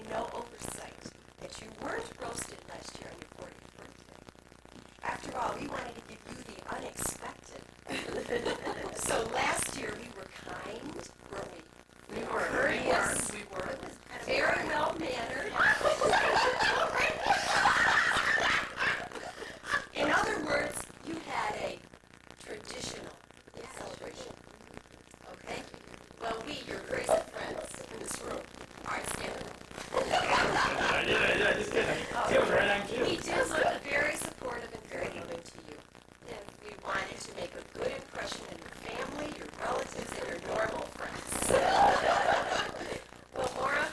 no oversight that you weren't roasted last year on your 40th birthday. After all, we wanted to give you the unexpected. So last year we were kind, weren't we? We were courteous. We were. Very well mannered. In other words, you had a traditional celebration. Okay? Well, we, your very good friends in this room, are standing. I just did. It was right on cue. We did look very supportive and very loving to you. And we wanted to make a good impression on your family, your relatives, and your normal friends. Well, Laura,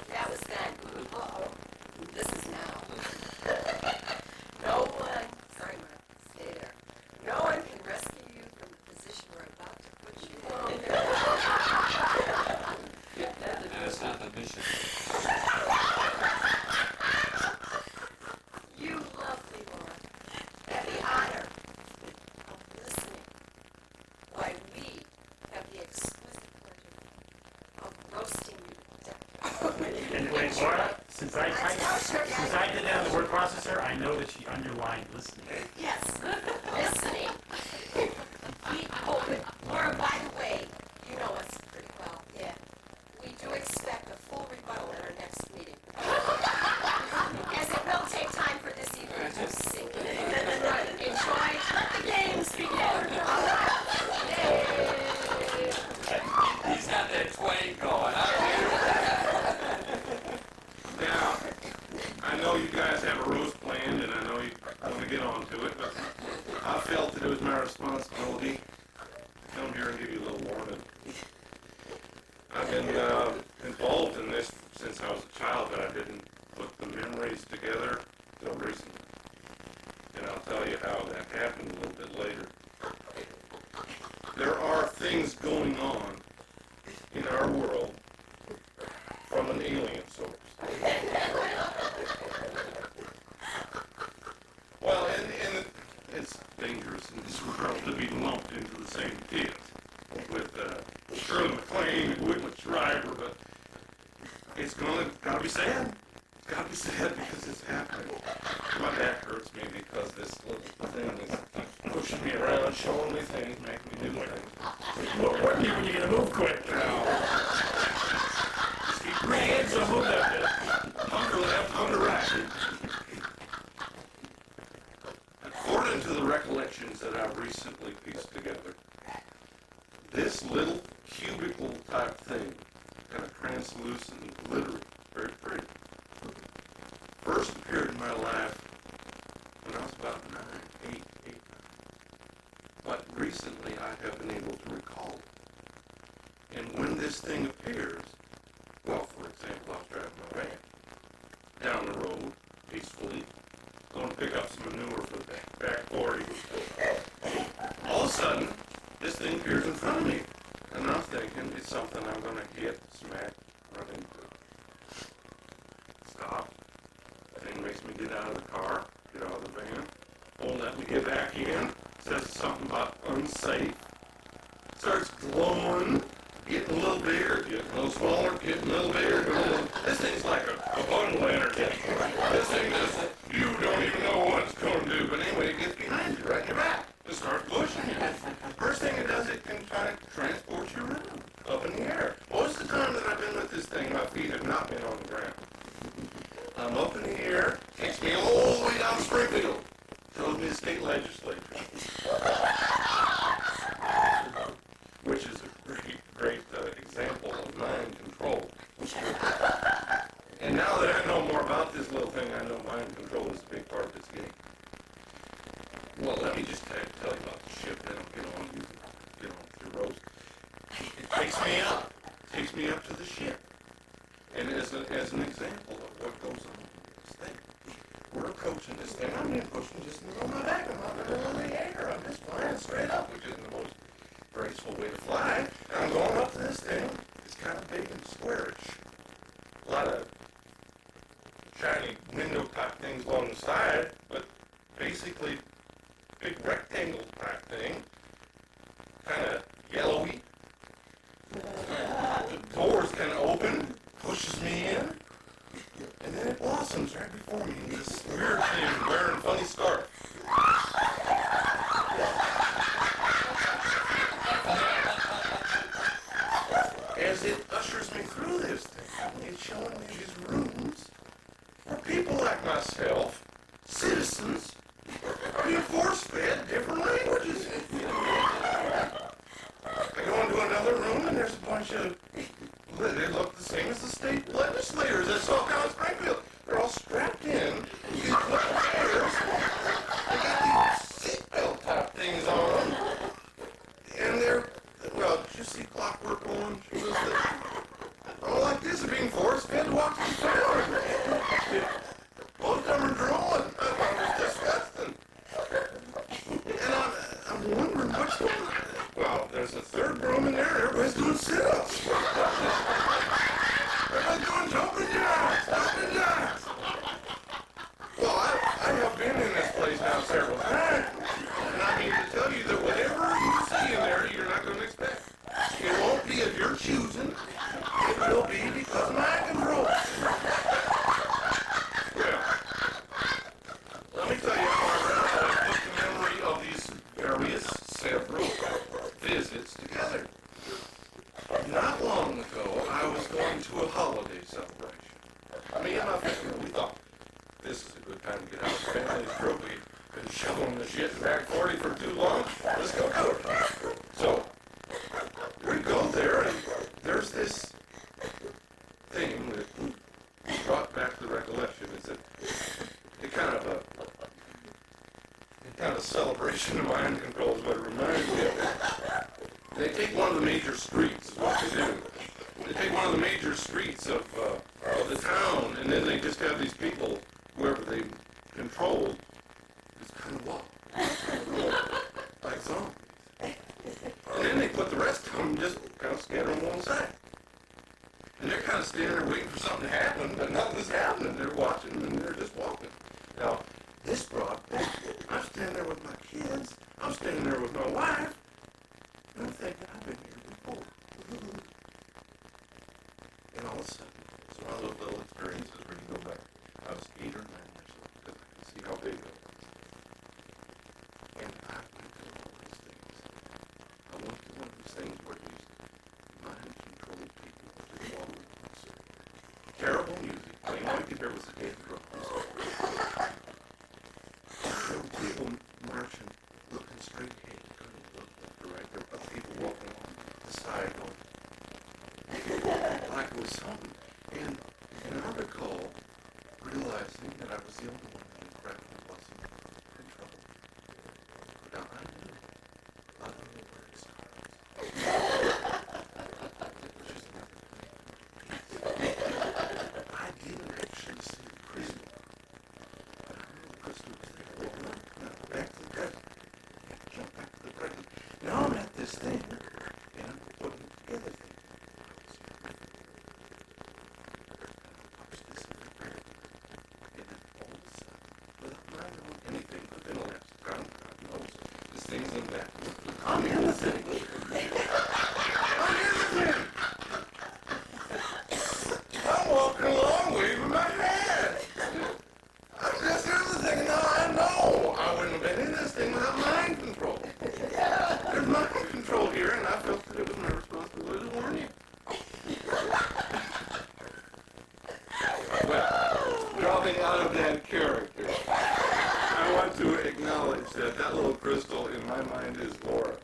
that was then. Uh-oh. This is now. No one, sorry, Mark, stay there. No one can rescue you from the position we're about to put you in. That's not the mission. You lovely Laura, have the honor of listening while we have the exquisite pleasure of roasting you to death. And wait, Laura, since I did that on the word processor, I know that she underlined listening. Yes, listening. Laura, by the way, you know us pretty well. Yeah. We do expect a full rebuttal at our next meeting. As it will take time for this evening to sink in. Enjoy. Let the games begin. Yay. He's got that twang going. Now, I know you guys have a roast planned, and I know you want to get on to it, but I felt that it was my responsibility to come here and give you a little warning. I've been involved in this since I was a child, but I didn't put the memories together until recently. And I'll tell you how that happened a little bit later. There are things going on in our world from an alien source. Well, and it's dangerous in this world to be lumped into the same pit with Shirley MacLaine and Whitman Shriver, but it's gotta be sad. It's gotta be sad because it's happening. My back hurts me because this little thing is pushing me around, showing me things, making me do things. What when you gonna move quick? Now, Just keep breathing, so move that bit. under left, under right. According to the recollections that I've recently pieced together, this little cubicle type thing, kind of translucent and glittery, very pretty, first appeared in my life when I was about 8. But recently I have been able to recall it. And when this thing appears, well, for example, I was driving my van down the road peacefully, going to pick up some manure for the back 40. All of a sudden, this thing appears in front of me. And I'm thinking it's something I'm going to hit, smack, run into. Stop. The thing makes me get out of the car, get out of the van. Won't let me get back in. Says something about unsafe. Starts glowing, getting a little bigger, getting a little smaller, getting a little bigger. This thing's like a bundle of energy. This thing just, you don't even know what it's going to do. But anyway, it gets behind you, right in your back. It starts pushing you. First thing it does, it can kind of transport you around, up in the air. Most of the time that I've been with this thing, my feet have not been on the ground. I'm up in the air, takes me all the way down to Springfield, shows me the state legislature. Which is a great example of mind control. And now that I know more about this little thing, I know mind control is a big part of this game. Well, let me just tell you about the ship, then I'll get on to the roast. It takes me up to the ship. And as an example of what goes on in this thing, we're approaching this thing. I'm even pushing just on my back. I'm not going in the air. I'm just flying straight up, which isn't the most graceful way to fly. And I'm going up to this thing. It's kind of big and squarish. A lot of shiny window type things along the side, but basically big rectangle type thing, kind of yellowy. The doors kind of open, pushes me in. before me, this weird thing wearing a funny scarf. As it ushers me through this thing, it's showing me these rooms for people like myself, citizens, being force-fed different languages. I go into another room and there's a bunch of, they look the same as the state legislators at SoCal Springfield. They're all strapped in, these little chairs. They got these seatbelt type things on, and they're, well, did you see Clockwork Orange? All like this are being force-fed to walk through town. Both of them are drooling. I thought it was disgusting. And I'm wondering what's going on. Well, there's a third room in there. Everybody's doing sit-ups. Everybody's doing jumping jacks. Well, I have been in this place now several times. And I mean to tell you that whatever you see in there, you're not going to expect. It won't be of your choosing. It will be because of mind control. Well, let me tell you how I put the memory of these various several visits together. Not long ago, I was going to a holiday celebration. Me and my family, we thought, this is a good time to get out of the family group. We've been shoveling the shit in back 40 for too long. Let's go do it. So, we go there, and there's this thing that brought back the recollection. It's a kind of celebration of mind control is what it reminds me of. They take one of the major streets, is what they do. They take one of the major streets of the town, and then they just have these people, whoever they control, just kind of walk. Like zombies. And then they put the rest of them just kind of scatter on one side. And they're kind of standing there waiting for something to happen, but nothing's happening. They're watching and they're just walking. Now, this brought, I'm standing there with my kids, I'm standing there with my wife, and I'm thinking, I've been here before. And all of a sudden, it's one of those little experiences where you go back. I was 8 or 9 years old, because I can see how big it was. And I went to all these things. I went to one of these things where these mind-controlled people were just walking on the street. Terrible music, playing like if there was a dead drum. There were people marching, looking straight ahead, couldn't look left or right. There were people walking along the side going, like it was something. And I recall realizing that I was the only one in the crowd who wasn't in trouble. Now I knew where it started. It was just another thing. I didn't actually see the crystal. But I knew the crystal was there. Back to the present. Jump back to the present. Now I'm at this thing, and I'm putting together things. I'm in the thing. I'm walking along waving my hand. I'm just in the thing. Now I know I wouldn't have been in this thing without mind control. There's mind control here, and I felt that it was my responsibility to warn you. Well, dropping out of that character, I want to acknowledge that little crystal in my mind is Laura.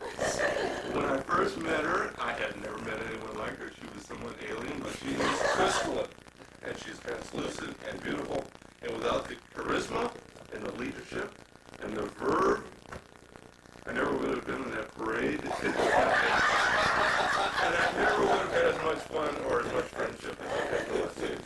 When I first met her, I had never met anyone like her. She was somewhat alien, but she is crystalline. And she's translucent and beautiful. And without the charisma and the leadership and the verve, I never would have been in that parade. And I never would have had as much fun or as much friendship as I had with Laura.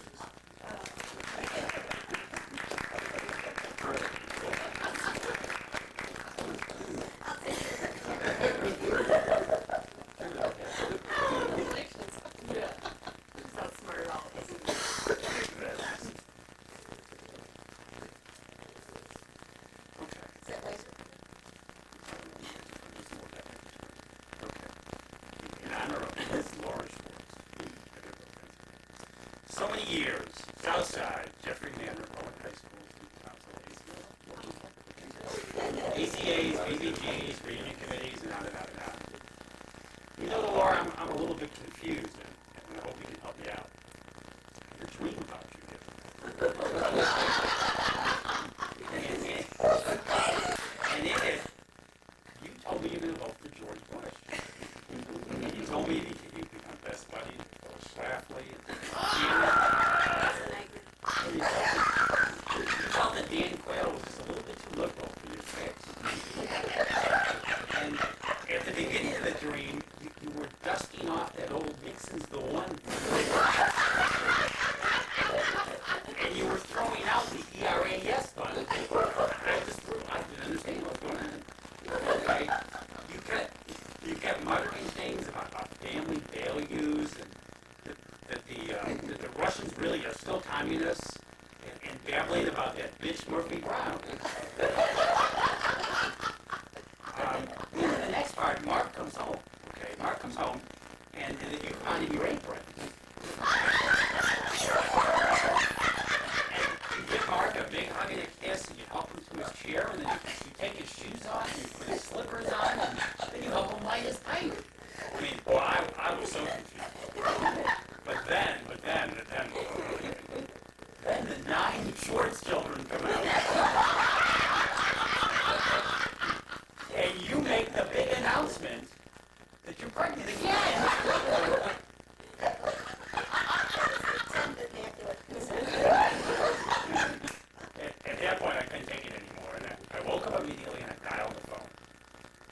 so many years, Southside, Jeffrey Manor, Boller High School, ACAs, ABGs, reunion committees, and on and on and on. You know, Laura, I'm a little bit confused, and I hope you can help me out. Your dream about you, and in it, you told me you're going to vote for George Bush. You told me you become best buddy with Schlafly. You felt that Dan Quayle was just a little bit too liberal for your fix. And at the beginning of the dream, you were dusting off that old Nixon's the one. And you were throwing out the ERA yes button. I didn't understand what was going on. Okay? You kept muttering things about family values and that the Russians really are still communists and babbling about that bitch Murphy Brown. The next part, Mark comes home. Okay, Mark comes home and then you find him your apron. You give Mark a big hug and a kiss, and you help him to his chair, and then you take his shoes off, and you put his slippers on, and then you help him light his pipe. I mean, boy, I was so confused. But then the 9 Schwartz children come out. And you make the big announcement that you're pregnant again. At that point, I couldn't take it anymore, and I woke up immediately and I dialed the phone.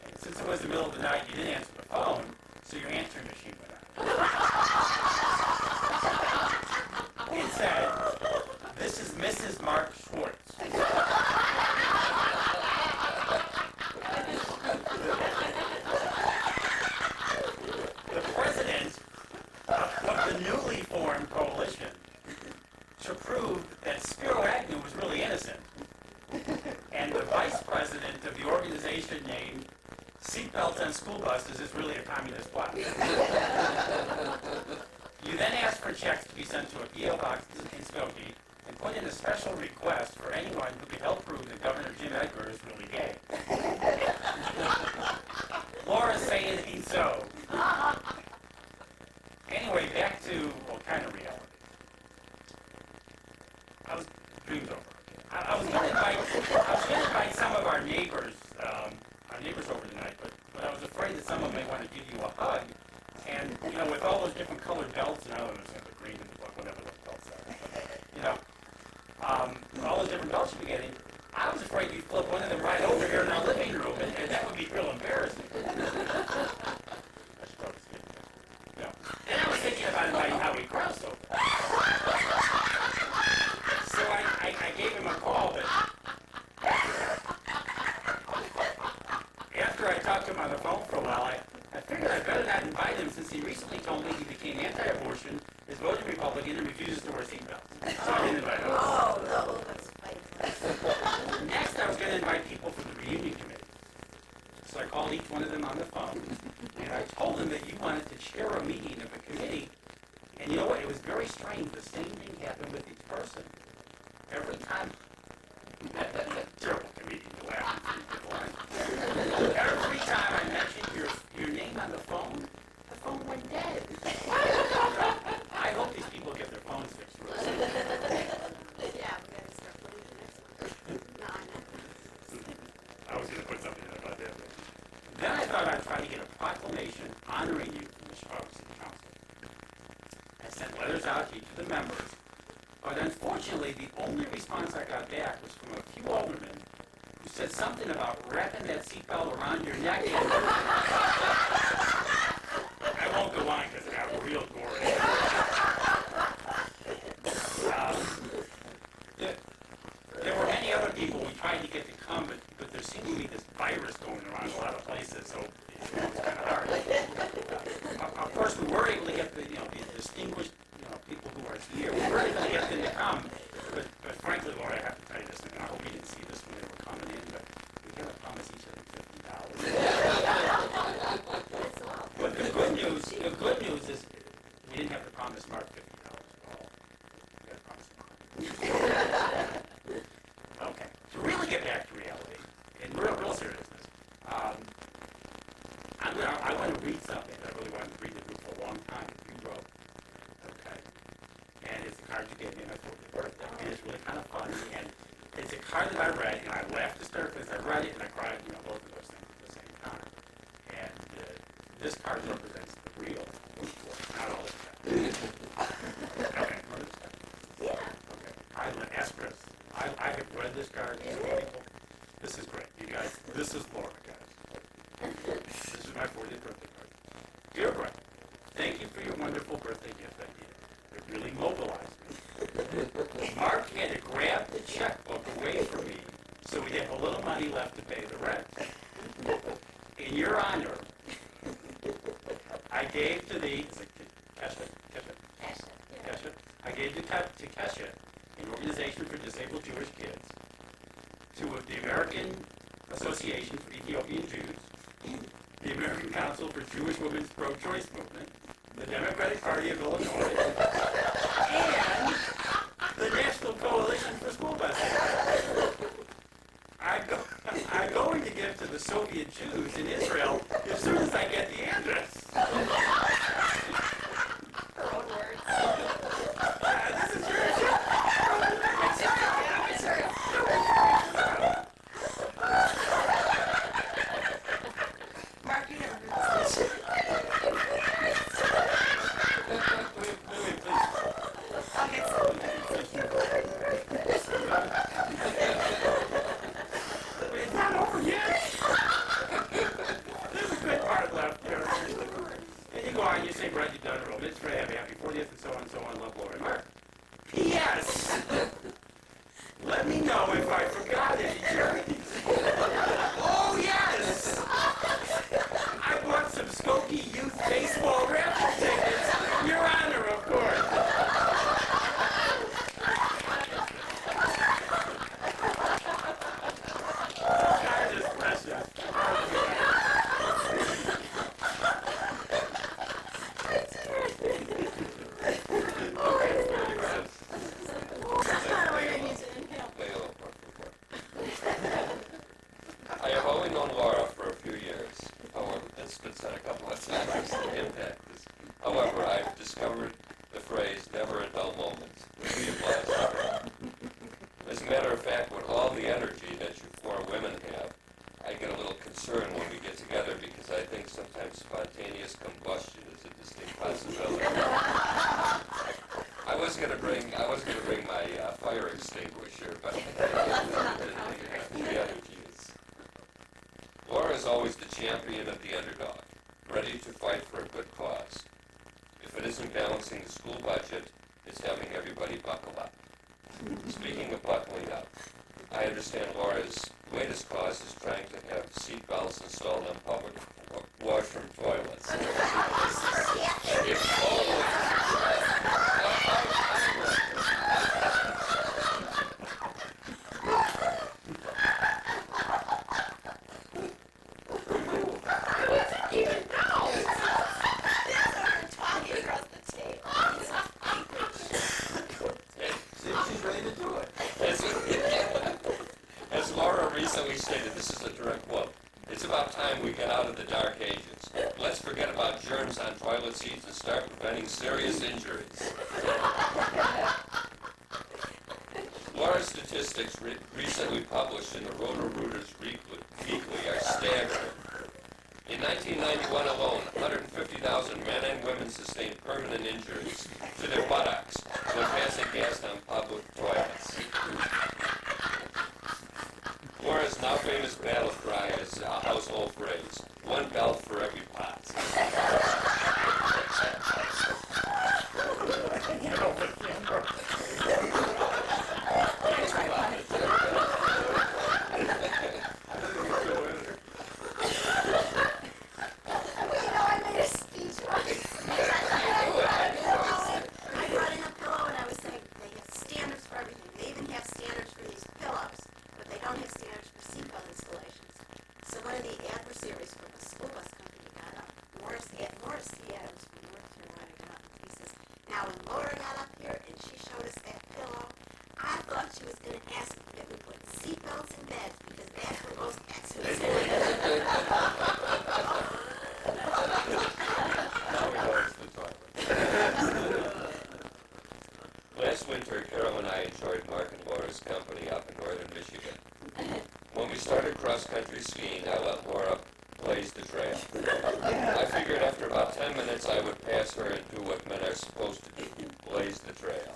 And since it was the middle of the night, you didn't answer the phone, so your answering machine went out. It said, "This is Mrs. Mark Schwartz." The president of the newly formed coalition to prove that Spiro Agnew was really innocent, and the vice president of the organization named Seatbelts on School Buses is really a communist plot. You then asked for checks to be sent to a PO box in Skokie and put in a special request for anyone who could help prove that Governor Jim Edgar is really gay. Laura's saying he's so. Anyway, back to, well, kind of reality. Dreams over. I was going to invite some of our neighbors over tonight, but I was afraid that some of them may want to give you a hug. And, you know, with all those different colored belts, and I don't understand the green and the black, whatever the belts are, you know, with all those different belts you'd be getting, I was afraid you'd flip one of them right over here in our living room, and that would be real embarrassing. I should probably skip that. You know. And I was thinking about inviting Howie Krause over. So I gave him a call, but after I talked to him on the phone for a while, I figured I better not invite him since he recently told me he became anti-abortion, is voting Republican, and refuses to wear seatbelts. So I didn't invite him. Oh, no, that's fine. Next, I was going to invite people from the reunion committee. So I called each one of them on the phone, and I told them that you wanted to chair a meeting of a committee. And you know what? It was very strange. The same thing happened with each person. Every time, terrible comedian to laugh. Every time I mentioned your name on the phone went dead. I hope these people get their phones fixed real soon. Yeah, we gotta start putting the next one. No. I was going to put something in about that. Then I thought I'd try to get a proclamation honoring you from the Chicago City Council. I sent letters out to each of the members, but unfortunately the only response I got back was from a few aldermen who said something about wrapping that seatbelt around your neck. I won't go on because it got real gory. There were many other people we tried to get to come, but there seemed to be this virus going around a lot of places, so it was kind of hard. Of course, we were able to get the distinguished people who are here. We were able to get them to come, but frankly, Laura, I have to tell you this, and I hope you didn't see this when they were coming in, but we got to promise each other $50. But the good news is we didn't have to promise Mark $50 at all. Okay, to really get back to reality, in real seriousness, I want to read something. I really wanted to read the book for a long time that you wrote. Okay, and it's a card you gave me on my 40th birthday, and it's really kind of funny, and it's a card that I read, and I laughed hysterically as I read it, and I cried, both of those things at the same time. And this card represents the real, not all this stuff. Okay, what is that? Yeah. Okay, ask Chris. I have read this card. It's wonderful. This is great, you guys. This is Laura, guys. This is my 40th birthday card. Dear Brett, thank you for your wonderful birthday gift idea. It really mobilized me. Mark had to grab the checkbook away from me so we'd have a little money left to pay the rent. In your honor, I gave to the Kesha. I gave to Kesha, an organization for disabled Jewish kids, to the American Association for Ethiopian Jews, the American Council for Jewish Women's Pro-Choice Movement, the Democratic Party of Illinois, and the National Coalition for School Buses. I'm going to give to the Soviet Jews in Israel as soon as I get the address. Her own words. This is your Mark, you never heard this. I'll get some. It's not over yet. There's a good part left there. And you go on, you say, Brett, you've done it all. It's for happy 40th and so on and so on. Love, Laura and Mark. P.S. Let me know if I forgot any journeys. Oh, yes! I bought some Skokie Youth Baseball raffle tickets. Your honor, of course. God is precious. I have only known Laura for a few years. However, it's been said a couple of times. The impact is. However, I've discovered the phrase "never a dull moment" really applies to her. As a matter of fact, with all the energy that you four women have, I get a little concerned when we get together because I think sometimes spontaneous combustion is a distinct possibility. I was going to bring my fire extinguisher, but the energy is. Laura is always the champion of the underdog, ready to fight for a good cause. If it isn't balancing the school budget, it's having everybody buckle up. Speaking of buckling up, I understand Laura's latest cause is trying to have seat belts installed on public washroom toilets. She's ready to do it. As Laura recently stated, this is a direct quote. It's about time we get out of the dark ages. Let's forget about germs on toilet seats and start preventing serious injuries. Laura's statistics recently published in the Roto-Rooters Weekly are staggering. In 1991 alone, 150,000 men and women sustained permanent injuries to their buttocks when passing gas on public toilets. Laura's now famous battle cry is a household phrase: one belt for every pot. I brought in a pillow and I was saying, seatbelts and beds, because that's where most accidents happen. Now we know it's the toilet. Last winter, Carol and I enjoyed Mark and Laura's company up in northern Michigan. When we started cross-country skiing, I let Laura blaze the trail. I figured after about 10 minutes I would pass her and do what men are supposed to do, blaze the trail.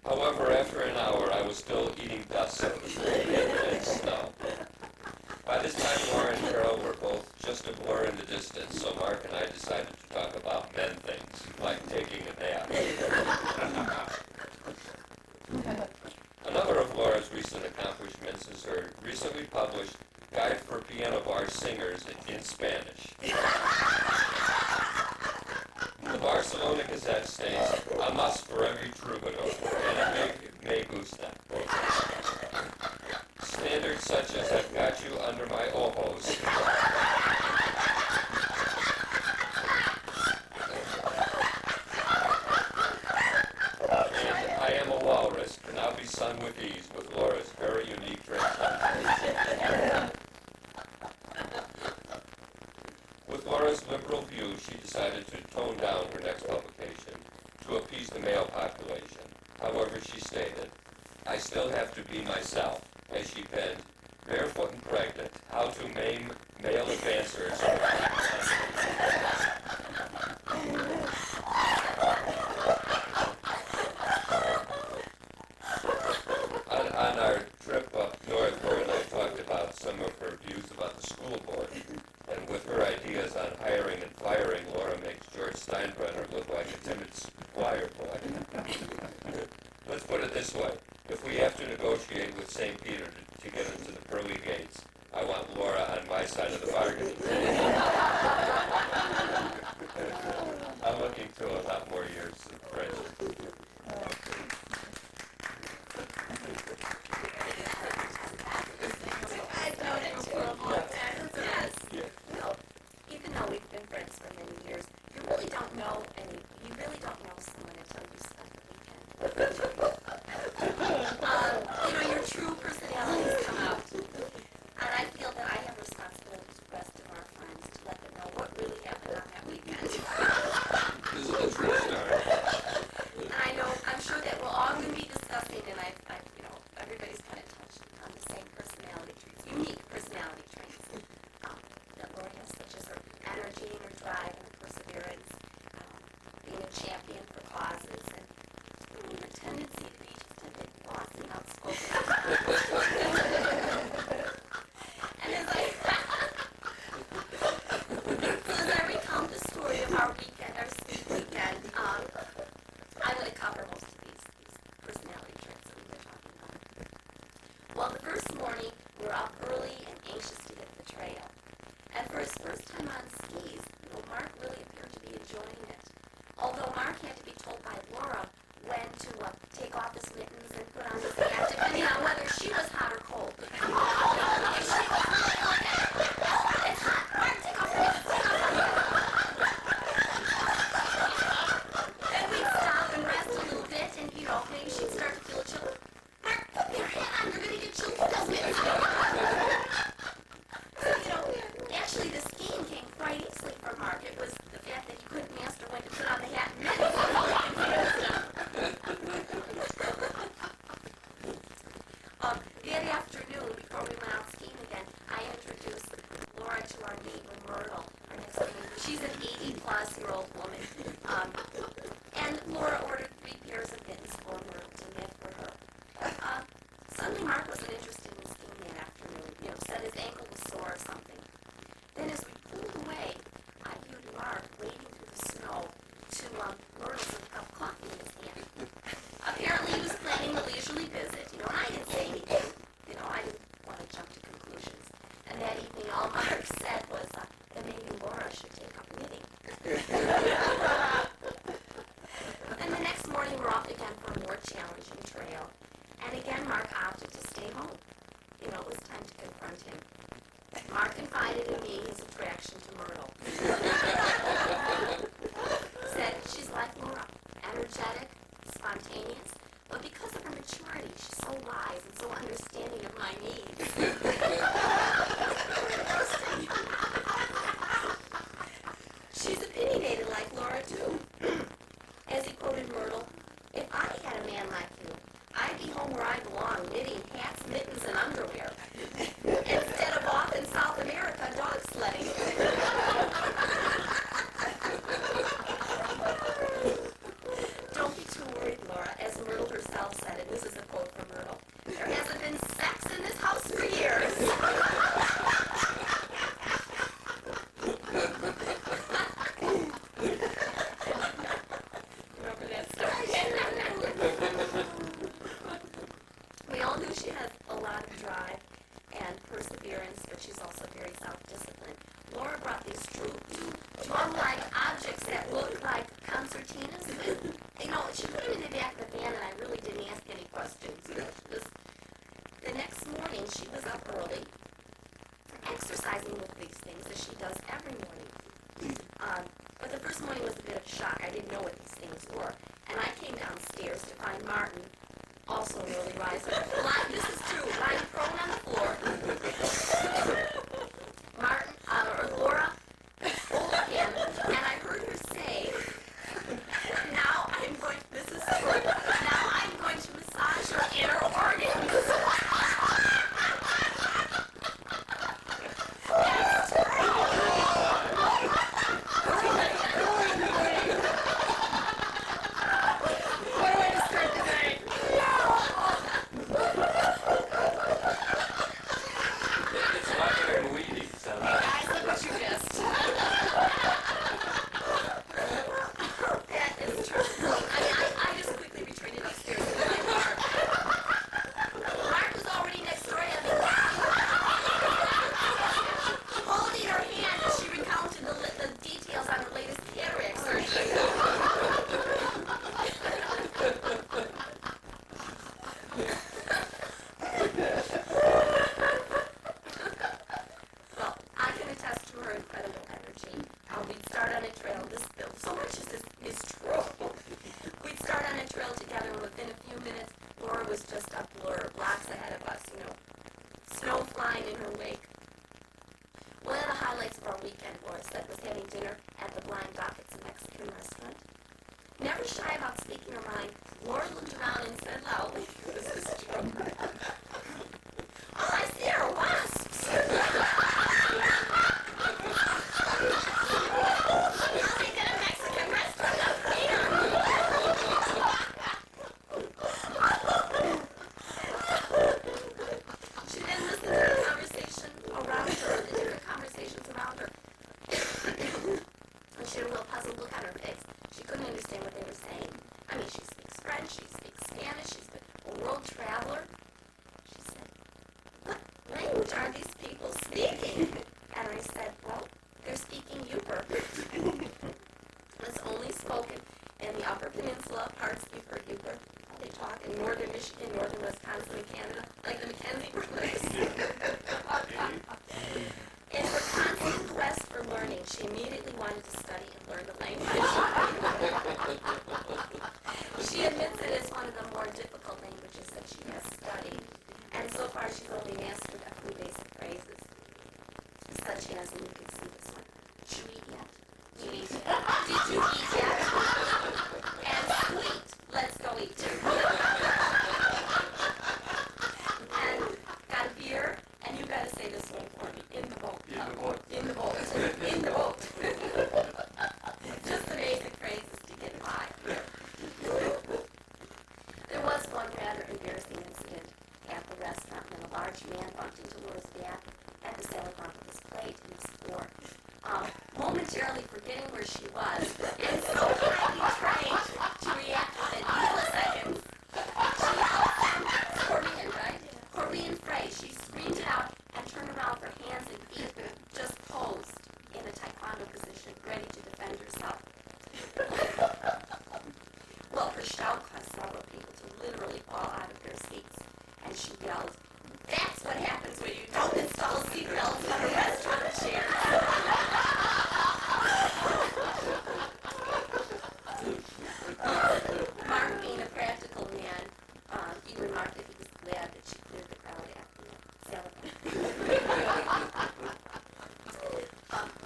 However, after an hour, I was still eating dust and snow. By this time, Laura and Carol were both just a blur in the distance, so Mark and I decided to talk about men things, like taking a nap. Another of Laura's recent accomplishments is her recently published Guide for Piano Bar Singers in Spanish. The Barcelona Gazette states, "A must for every troubadour, and a me gusta." Standards such as "I've got you under my ojos," and "I am a walrus" can now be sung with ease with Laura's very unique translation. With Laura's liberal views, she decided to tone down her next publication to appease the male population. However, she stated, "I still have to be myself," as she penned, "Barefoot and Pregnant, How to Maim Male Advancers." On our trip up north, her and I talked about some of her views about the school board. And with her ideas on hiring and firing, Laura makes George Steinbrenner look like a timid choir boy. Let's put it this way. If we have to negotiate with St. Peter to get into the pearly gates, I want Laura on my side of the bargaining table. I'm looking to a lot more years of friendship. I've known it for a long time. Yes. You know, even though we've been friends for many years, you really don't know someone until you spend the weekend. Your true personalities come out. And I feel that I have responsibility to the rest of our friends to let them know what really happened on that weekend. This is a true story. And I'm sure that we're all going to be discussing, and everybody's kind of touched on the same personality traits, unique personality traits that Lori has, such as her energy and her drive and her perseverance, being a champion for causes, and the tendency to be just a bit bossy and outspoken. And as I recount the story of our weekend, our ski weekend, I'm going to cover most of these personality traits that we were talking about. Well, the first morning, we were up early and anxious to hit the trail. And for his first time on skis, Mark really appeared to be enjoying it. Although Mark had to be told by Laura when to take off his mittens and put on his hat, depending on whether she was hot or cold. If she was hot, it's hot. Mark, take off your mittens. And we'd stop and rest a little bit, and maybe she'd start to feel a chill. Mark, put your hat on. You're going to get chilled with those mittens. Actually, the skiing came quite easily for Mark. It was the fact that he couldn't master when to put on the hat and mittens. That afternoon, before we went out skiing again, I introduced Laura to our neighbor Myrtle, our next door neighbor. She's an 80-plus-year-old woman. And Laura ordered 3 pairs of mittens for Myrtle to knit for her. Suddenly, Mark wasn't interested in skiing that afternoon. Said his ankle was sore or something. Then as we pulled away, I viewed Mark wading through the snow to Myrtle's with a cup of coffee in his hand. Apparently he was planning a leisurely visit, and I didn't say anything. I didn't want to jump to conclusions. And that evening all Mark said was that maybe Laura should take up knitting. And the next morning we're off again for a more challenging trail. And again Mark opted to stay home. It was time to confront him. Mark confided in me his attraction to Myrtle. Said she's like Laura, energetic, spontaneous, but because of her maturity, she's so wise and so understanding. man like you. I'd be home where I belong, knitting hats, mittens, and underwear. Instead of off in South America dog sledding. Don't be too worried, Laura. As Myrtle herself said, and this is a quote from Myrtle, there hasn't been sex in this house for years. Remember that story? We all knew she had a lot of drive and perseverance, but she's also very self-disciplined. Laura brought these two drum-like objects that looked like concertinas. She put them in the back of the van, and I really didn't ask any questions. The next morning, she was up early, exercising with these things, as she does every morning. But the first morning was a bit of a shock. I didn't know what these things were. And I came downstairs to find Martin, also an early riser. This is true. Lying prone on the floor. Martin, or Laura, over him, and I heard her say, this is true, now I'm going to massage your inner organs. What a way to start the night. It's like an Wheaties. I see what you missed. That is true. I just quickly retreated upstairs to find Mark. Mark was already next door and holding her hand as she recounted the details on her latest cataract surgery. Well, I can attest to her incredible energy. We'd start on a trail. So much of this is true. We'd start on a trail together, and within a few minutes, Laura was just a blur, blocks ahead of us, snow flying in her wake. One of the highlights of our weekend, Laura said, was having dinner at the Blind Duck. It's a Mexican restaurant. Never shy about speaking her mind, Laura looked around and said loudly, this is true, all I see are wasps. I'll make it a Mexican restaurant up here. She then listened to the conversation around her, the different conversations around her. And she had a real puzzled look on her face. She couldn't understand what they were saying. I mean, she speaks French, she speaks Spanish, she's a world traveler. She said, what language are these people speaking? And I said, well, they're speaking Uper. It's only spoken in the Upper Peninsula, parts you've heard Uper. They talk in northern Michigan, northern Wisconsin, and Canada, like the Mackenzie brothers. In her constant quest for learning, she immediately wanted to study and learn the language. She admits it is one of the more difficult languages that she has studied, and so far she's only mastered a few basic phrases, such as, and you can see this one, did you eat yet? Did you eat yet? Did you eat yet? And sweet, let's go eat. And got a beer, and you gotta say this one for me, in the boat. In the boat. In the boat. In the boat. Just the basic phrases to get by. There was one rather embarrassing incident at the restaurant when a large man bumped into Laura's back at the salad bar with his plate and his fork, momentarily forgetting where she was, and so highly trained to react within milliseconds. She yelled some Korean phrase. She screamed it out and turned around for hands and feet, just posed in a taekwondo position, ready to defend herself. Well, her shout caused several people to literally fall out of their seats, and she yelled, that's what happens when you don't install seatbelts on a restaurant chair. Mark, being a practical man, he remarked that he was glad that she cleared the crowd after the salad.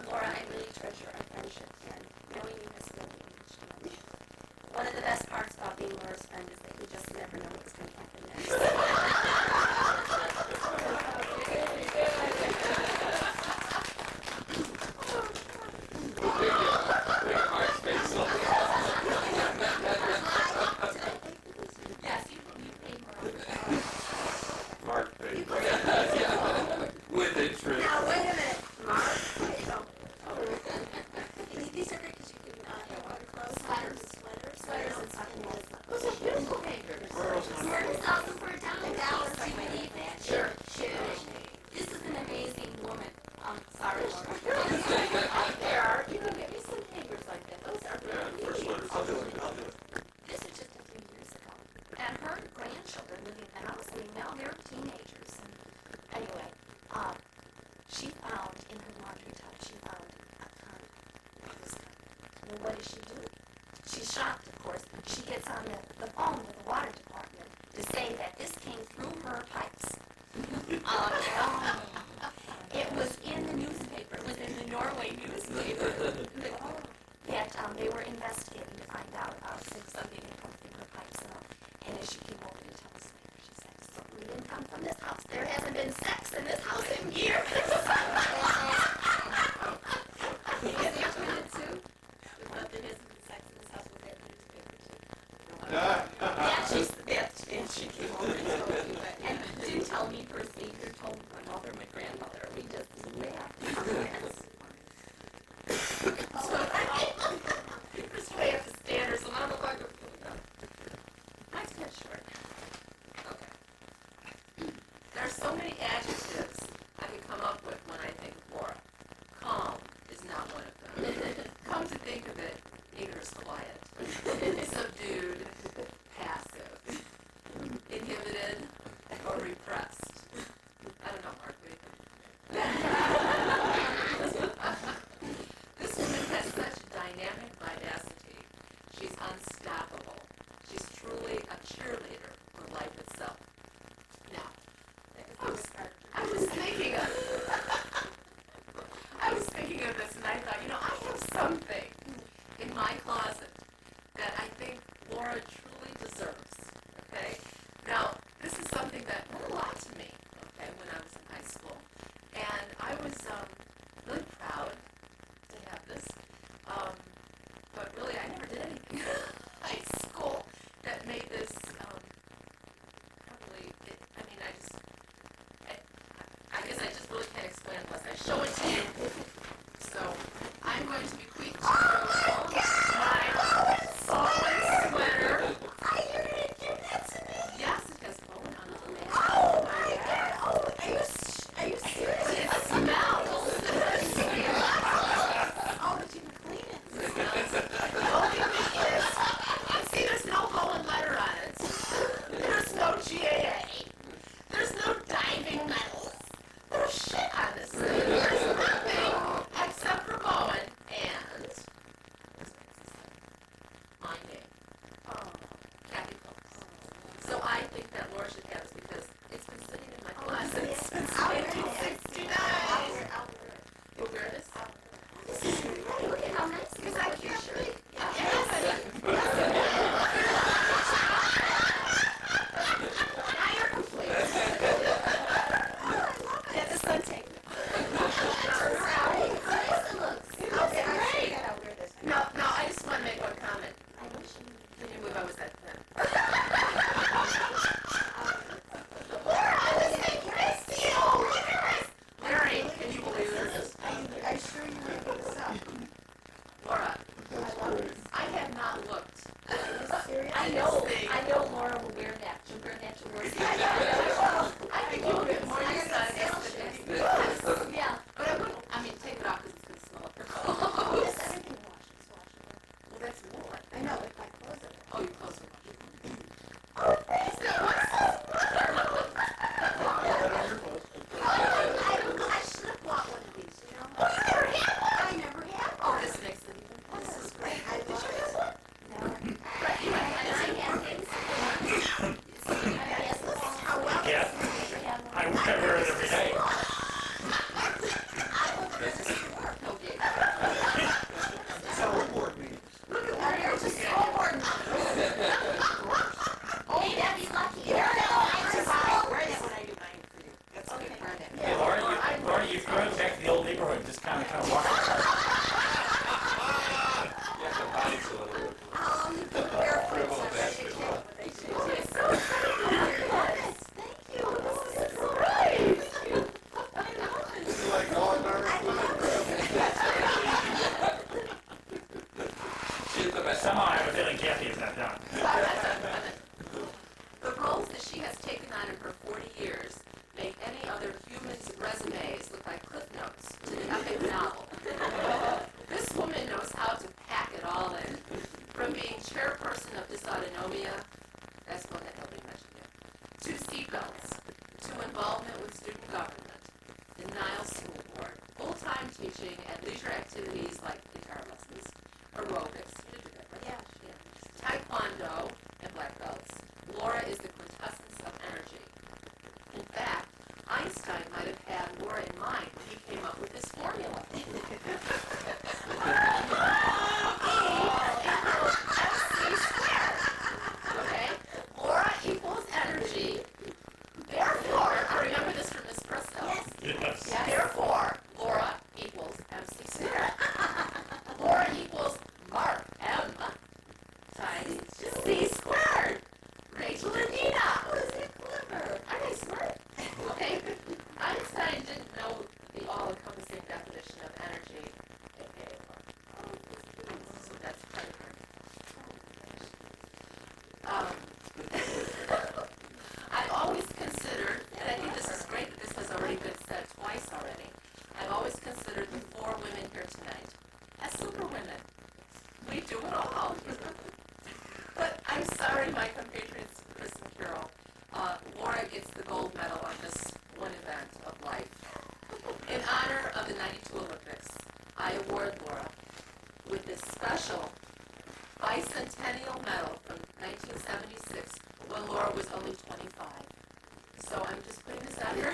Laura, I really treasure our friendship, and knowing you has really enriched me. One of the best parts about being Laura's friend is that you just $1,000 for a dime. Dallas, do you believe that? Sure. This is an amazing woman. Sorry, Laura. There are, you know, maybe some papers like that. Those are really First neat. letter. I'll do it. This is just a few years ago. And her grandchildren living, and honestly, now they're teenagers. And anyway, she found in her laundry tub, she found a con. Well, what does she do? She's shocked, of course. She gets on the phone with the water department to say that this came through her pipes. It was in the newspaper. It was in the Norway newspaper. That they were investigating to find out if something had come through her pipes. And as she came over to tell us later, she said, "So we didn't come from this house. There hasn't been sex in this house in years." You guys answered it too? But there hasn't been sex in this house with that newspaper too. And she came over and told me that. And didn't tell me personally, either told my mother, my grandmother. We just laughed. This way up the standards, so I don't know if I could pull it up. Mine's kind of short. Okay. There are so many adjectives I can come up with when I think of Laura. Calm is not one of them. Come to think of it, neither is quiet. Subdued, passive, inhibited, or repressed. I don't know, Mark, what do you think? This woman has such dynamic vivacity. She's unstoppable. She's truly a cheerleader for life itself. Now, I was thinking of this, and I thought, you know, I have something in my closet that I think Laura truly deserves. Okay? Now, this is something that meant a lot to me, okay, when I was in high school. And I was really proud to have this. But really, I never did anything in high school that made this probably, I guess I just really can't explain it unless I show it to you. So, I'm going to bequeath to you my solid sweater. You're going to give that to me? Yes, it has Boller on it. Oh, my God. Oh, are you serious? It smells. Oh, but you can clean it. It smells. See, there's no Boller letter on it. There's no GAA. There's no diving medals. There's shit on this thing. There's nothing except for Bowen and my name. Kathy Phillips. So I think that Laura should have this because it's been sitting in my closet since 1969. You'll wear this? Look at how nice it is. I can't shirt. Now you're complete. Yeah, the sun take. No, I just want to make one comment. I wish you knew if I was that thin. she has taken on in her 40 years make any other human's resumes look like cliff notes to the epic novel. This woman knows how to pack it all in, from being chairperson of dysautonomia, that's one that nobody mentioned yet, to seatbelts, to involvement with student government, the Nile School Board, full-time teaching and leisure activities like guitar lessons, aerobics, you did do that, right? Yeah. Taekwondo, and black belts. Laura is the quintessence of energy. In fact, Einstein might have had Laura in mind when he came up with this formula. E equals MC squared. Okay? Laura equals energy. Therefore, I remember this from Miss Bristow. Yes. Yeah, therefore, Laura equals MC squared. Laura equals Mark M times C squared. Rachel and Nina. Oh, is that clever? Aren't I smart? Okay. Einstein didn't know the all-encompassing definition of energy. Okay. So that's kind of I've always considered, and I think this is great that this has already been said twice already, I've always considered the four women here tonight as superwomen. We do it all. But I'm sorry, my compatriots, Chris and Carol, Laura gets the gold medal on this one event of life. In honor of the 92 Olympics, I award Laura with this special bicentennial medal from 1976 when Laura was only 25. So I'm just putting this out here.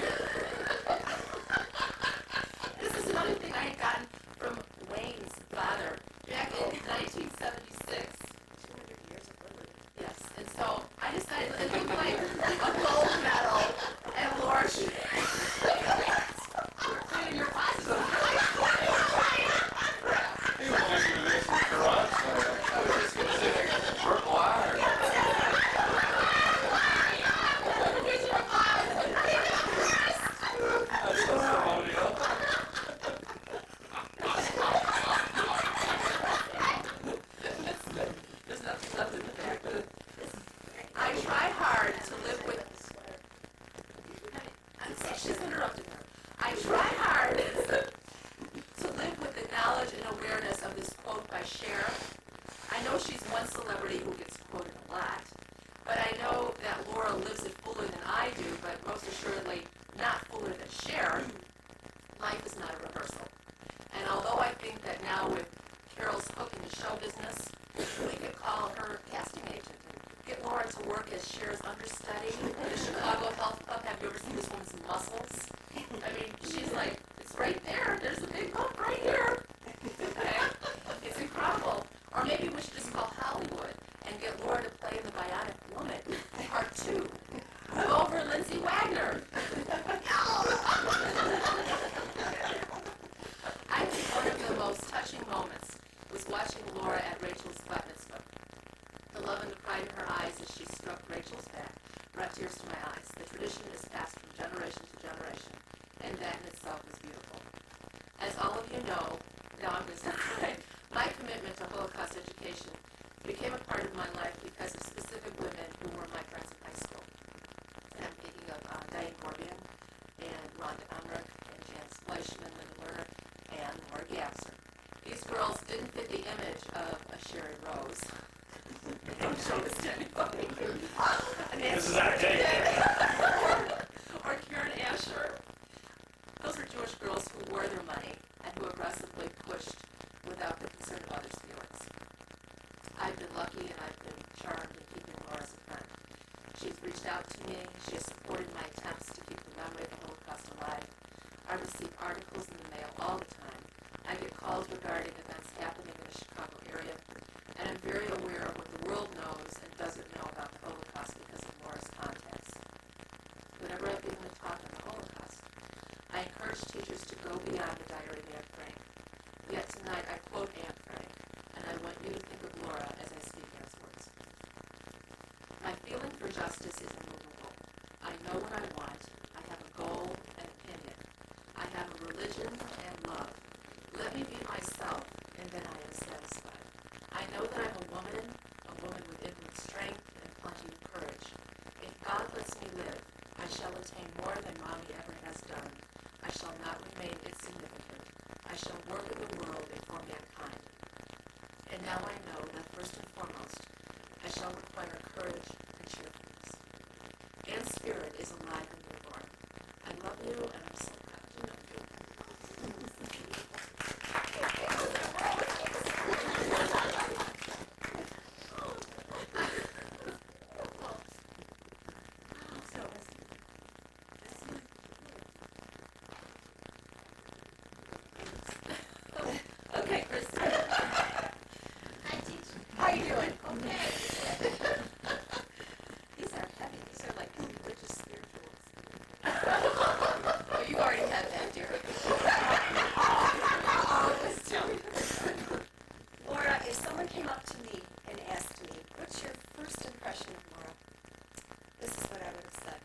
This is another thing I had gotten from Wayne's father back in 1976. 200 years of liberty. Yes, and so I decided it looked like a gold medal, and Laura should put in your positive. He wants you to listen to Schwartz. I was just gonna say, purple iron. That's testimonial. There's nothing in the back. I try hard to live with. She's interrupted her. I try hard to live with the knowledge and awareness of this quote by Cher. I know she's one celebrity who gets quoted a lot, but I know that Laura lives it fuller than I do, but most assuredly not fuller than Cher. Life is not a rehearsal. And although I think that now with Carol's hook into show business, we could call her casting agent and get Laura to work as Cher's understudy at the Chicago Health Club. Have you ever seen this woman's muscles? I mean, she's like, it's right there. There's a big bump right here. Okay? It's incredible. Or maybe we should just call Hollywood and get Laura to play in The Bionic Woman, Part 2. Move over Lindsay Wagner. I think one of the most touching moments was watching Laura at Rachel's bat mitzvah. The love and the pride in her eyes as she stroked Rachel's back brought tears to my eyes. The tradition is passed from generation to generation, and that in itself is beautiful. As all of you know, now I'm going to say, my commitment to Holocaust education became a part of my life because of specific women who were my friends in high school. And I'm thinking of Diane Gorbian and Rhonda Emmerich and Janice Fleischman, Linda Lerner, and Laura Gabster. These girls didn't fit the image of a Sherry Rose. They don't show this to anybody. This is our day. Or Karen Asher. Those were Jewish girls who wore their money and who aggressively pushed without the concern of others' feelings. I've been lucky and I've been charmed in keeping Laura as a friend. She's reached out to me. She has supported my attempts to keep the memory of the Holocaust alive. I receive articles in the mail all the time. I get calls regarding events happening in the Chicago area, and I'm very aware of what the world knows and doesn't know about the Holocaust because of Laura's contacts. Whenever I've given a talk on the Holocaust, I encourage teachers to go beyond the diary of Anne Frank. Yet tonight I quote Anne Frank, and I want you to think of Laura as I speak Anne's words. My feeling for justice is immovable. I know what I want. I have a goal and opinion. I have a religion and love. Let me be myself, and then I am satisfied. I know that I'm a woman with infinite strength and plenty of courage. If God lets me live, I shall attain more than mommy ever has done. I shall not remain insignificant. I shall work in the world and for mankind. And now I know that first and foremost, I shall require courage and cheerfulness. Anne's spirit is alive and reborn. I love you, and I'm so proud to know you. Okay, Kristen. Hi, teacher. How you doing? Okay. These are heavy. These are like religious spirituals. Oh, you've already had that, dear. Oh, still. Laura, if someone came up to me and asked me, what's your first impression of Laura? This is what I would have said.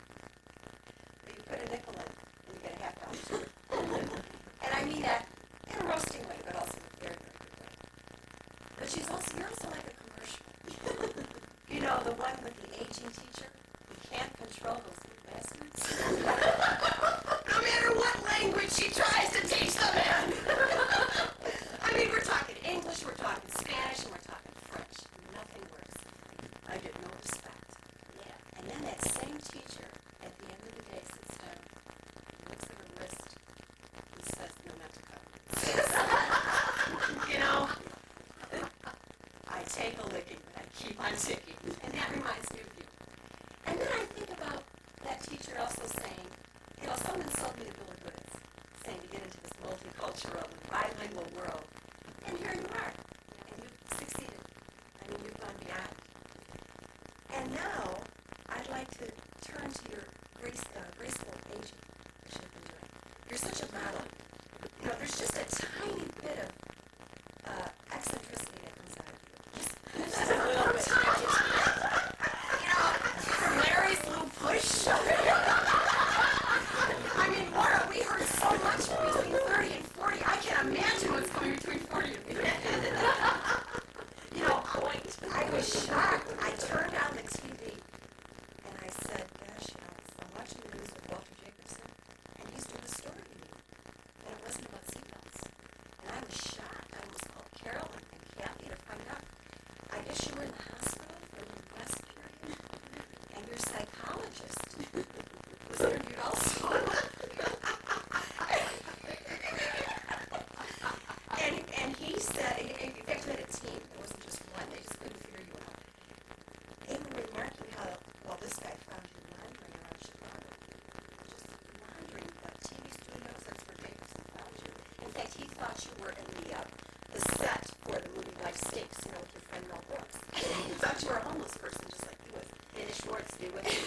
You put a nickel in, and you get a half dollar to it. And I mean that in a roasting way, but also in a very, very good way. But you're also like a commercial. You know, the one with the aging teacher? You can't control those little bastards. No matter what language she tries to teach them in. I mean, we're talking English, we're talking Spanish, and we're talking French. Nothing works. I get no respect. Yeah. And then that same teacher, at the end of the day, sits down, looks at her wrist, and says, no, not to cut. You know, I take a licking, but I keep on ticking. And that reminds me of you. And then I think about that teacher also saying, you know, someone sold me the bill of goods, saying to get into this multicultural, bilingual world. And here you are. And you've succeeded. I mean, you've gone beyond. And now, I'd like to turn to your graceful aging that you've been doing. You're such a model. You know, there's just a tiny bit of eccentricity that comes out of you. Just a little bit. You know, Larry's little push. I mean, Laura, we heard so much between 30 and 40. I can't imagine what's going between 40 and 50. You know, I was shocked. I turned on the TV and I said, gosh, you know, I'm watching the news with Walter Jacobson, and he's doing a story to me. And it wasn't about seatbelts. And I was shocked. I almost called Carol and Kathy to find out. I guess you were in the hospital for your rest period. And your psychologist was interviewed also. And he said, in fact, you had a team. It wasn't just one. They just couldn't figure you out. They were remarking how, well, this guy found you wandering around Chicago. Just wandering the TV studios. That's where Jacobson found you. In fact, he thought you were in the set for the movie Life Stakes, you know, with your friend Mel Brooks. He thought you were a homeless person, just like he was. And Schwartz be with you.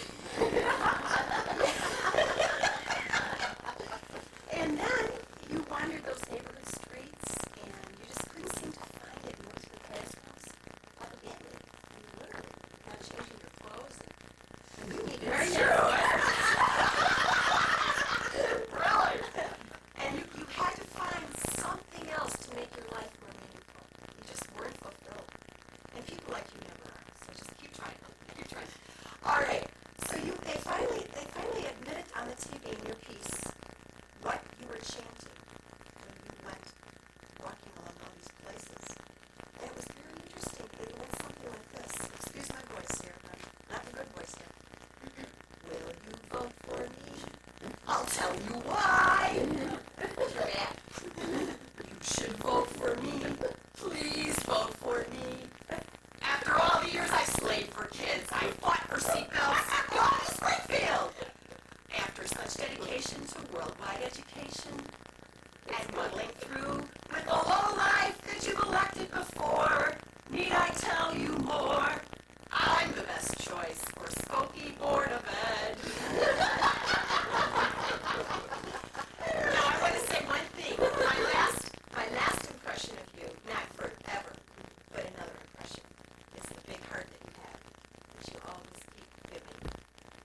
And then you wandered those neighborhood streets, and you just couldn't seem to find it. You went to the glass house, evidently, and you literally not changing your clothes. And you need to Really? And you had to find something else to make your life more meaningful. You just weren't fulfilled. And people like you never are. So just keep trying. Keep trying. All right. So they finally admitted on the TV in your piece what you were chained to when you went walking along all these places. And it was very interesting. It went something like this. Excuse my voice here, but not the good voice here. Will you vote for me? I'll tell you why. You're back. You should vote for me. Please vote for me. After all the years I've slaved for kids, I fought for seatbelts. I fought to Springfield. After such dedication to worldwide education and muddling through with the low life that you've elected before, need I tell you more? I'm the best choice for Skokie Board of Ed. Now I want to say one thing. My last impression of you, not forever, but another impression, is the big heart that you have, that you always keep giving.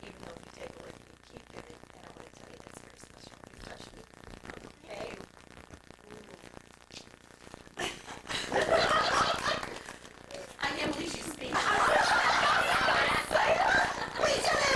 Even though you take away, you keep giving. And I want to tell you that's very special. You touched me. Okay. I can't believe she's speaking. We did it!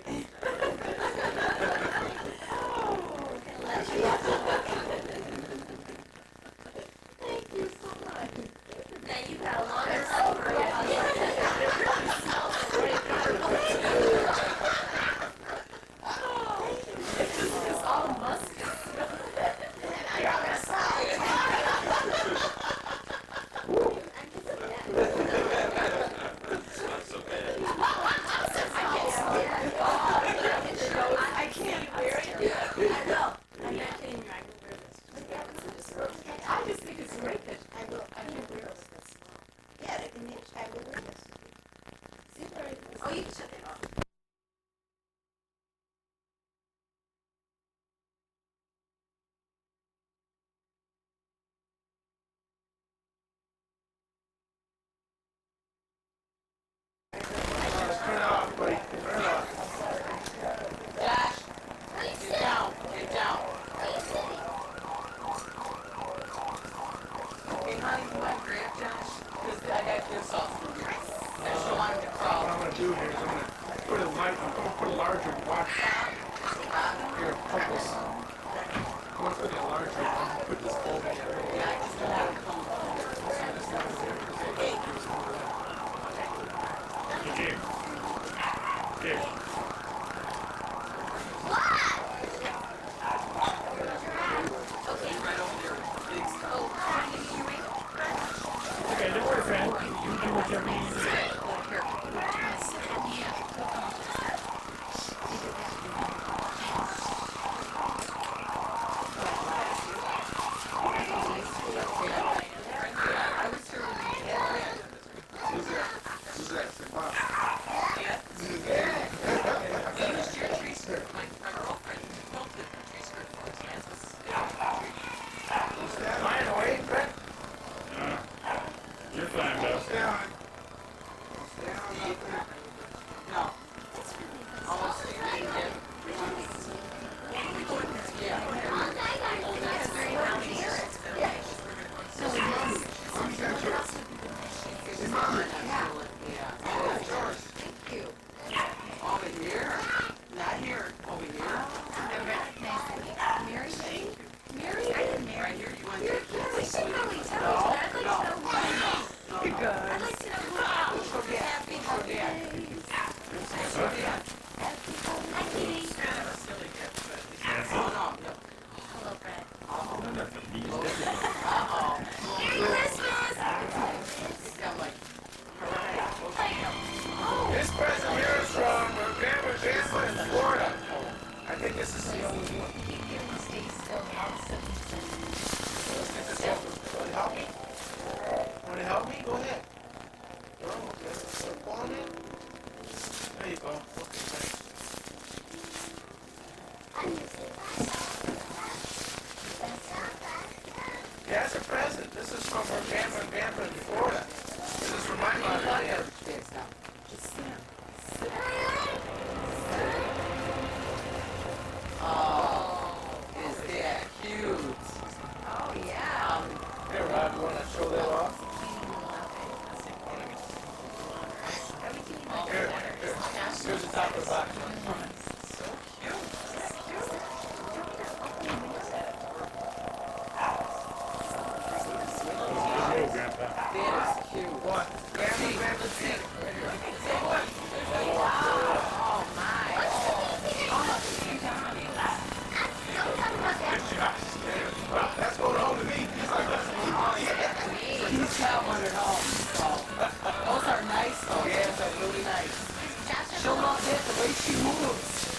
Thank you so much. Now you got a longer summer. It's all musky. I got a side. It's not so bad. I can't wear it. I know. I'm not kidding you, I will wear this. I just think it's great that I can wear this this small. Yeah, they can match. I will wear this. Oh, you can shut it off. Turn it off, buddy. Turn it off. Josh, get down, get down. Hey, honey, you want to grab Josh? Because I got this off for you. I just don't want him to What crawl. I'm gonna do here is I'm gonna put a larger watch here, focus. I'm gonna put a larger, I'm gonna put this over here. Yeah, I just don't want him to come. Here. Here. Right over there, big stuff. Okay, don't worry, friend. You do whatever you need to do. Fine, away, friend. You're fine, Bill. Stay on. No. Almost like him. Yeah. Oh, that's very nice. Thank you. Over here. Not here. Over here. Mary? Mary, I can marry. Right here. You want to take We this? should probably tell us, but I'd like to know who I'd like to know who Happy holidays. Hi, Kitty. Oh, no, no. Hello, Brett. Uh-oh. Merry Christmas! It's got like, This present here is from Grandma Grandpa in Florida. I think this is the only one. Stay still. Want to help me? Want to help me? Go ahead. Go on, okay. Go on in. There you go. Okay, thanks. Yeah, it's a present. This is from her grandma and grandpa in Florida. This is from my mother and dad. oh, is that cute? Oh, yeah. Here, Rob, you want to show that off? Here, here. Here's the top of the box. That is cute. What? Grandma, grab the seat. Oh, my. That's going home to me. He's got one at home. So. Those are nice, though. Yeah, they're really nice. She'll love it the way she moves.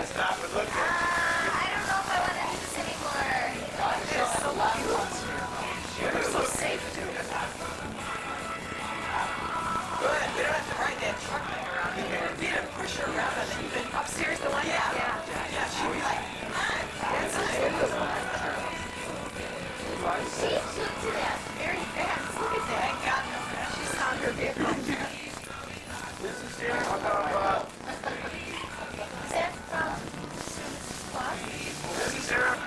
stop and look at. I don't know if I want to do this anymore. They're so cute. They're so safe too. Good. We don't have to ride that truck thing around here. We didn't push her around and then even Upstairs, the one? Yeah. Yeah, she'd be like, That's so cute. She took to that very fast. Look at that. thank God. She found her vehicle. This is here. How about, Is that from Schwartz? this is here.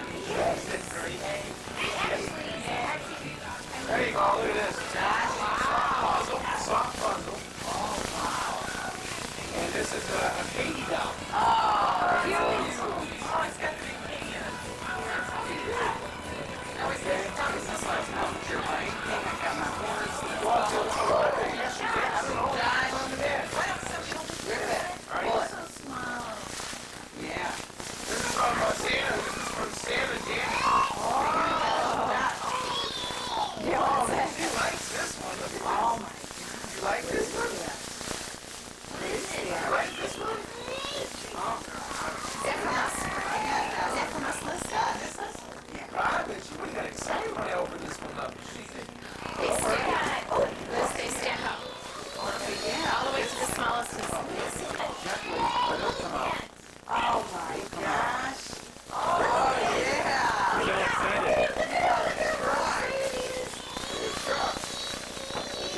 Actually, There you go. Look at this. Puzzle. Soft puzzle. And this is a Katie doll. cute. Oh, it's got the big thing in it. I was there. That was this last month. You're right. I got my horse. Well, so it's all right. Yes, you did. I don't know. Why don't somebody hold the Look at that. All right. So small. Yeah. This is all about Santa. This is from Santa Danny. He likes this one. Oh my. You like this one? What is it? You like this one? Is that from us? Is that from us, Liz? I bet you would have got excited when I opened this one up. She said, They stand up. Oh, Liz, they stand up. Yeah, all the way to the smallest. Oh my gosh. Oh yeah. I'm so excited.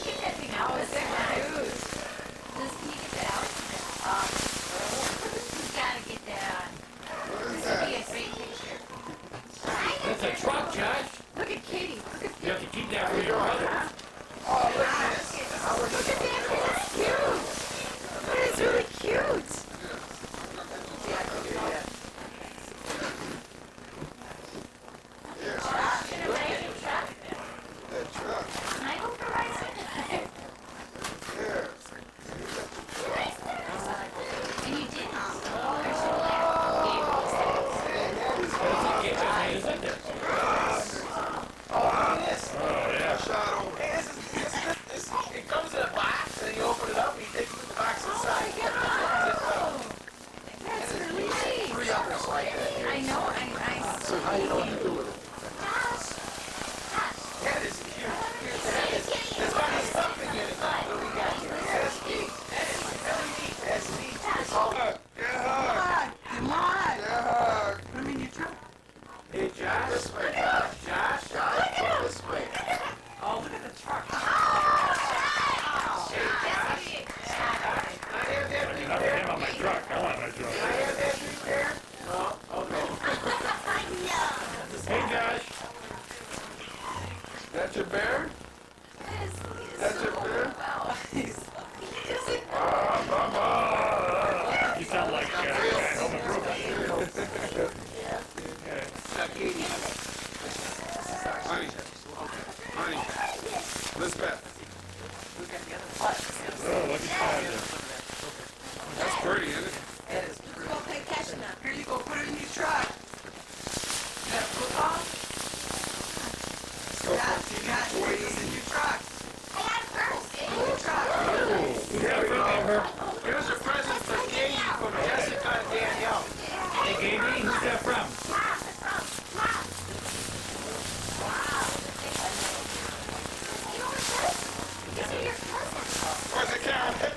Get that thing out. Is that cute? Liz, can you get that out? You gotta get that. This would be a great picture. That's a truck, Josh. Look at Katie. Look at You have to keep that for your mother. Look at that. That's cute. That is really cute. Can I go for a ride? And you didn't. You're so It comes in a box, and you open it up, and you take it with the box inside. That's really nice. Three others like that. I know. How you know what to do with it? That is cute. There's got to be something in it. What do we got here? SD. It's all good. Come on. Put them in your truck. Hey, Josh. This way. Josh. This way. Oh, look at the truck. Hey, Josh. That's your bear? That's your bear? You sound like Home Improvement. Honey, Lisbeth. Oh, look at that. That's pretty, isn't it? That is pretty. Here you go. Put it in your truck. You got football? You got toys in your truck. In your truck. Here's a present for Katie from Jessica and Danielle. Hey, Katie, who's that from? Where's the camera?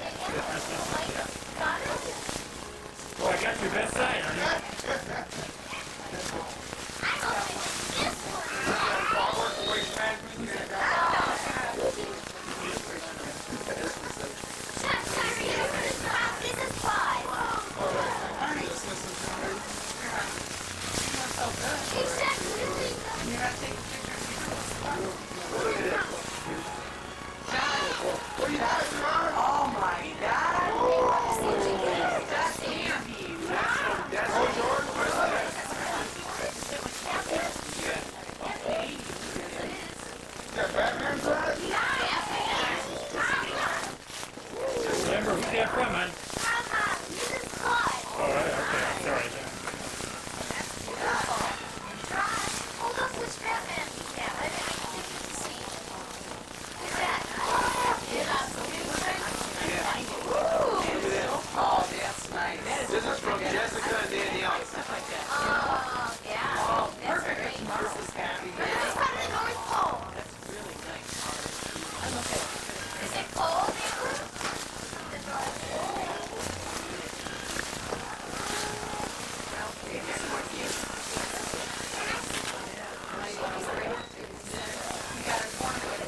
Well, I got your best side, honey.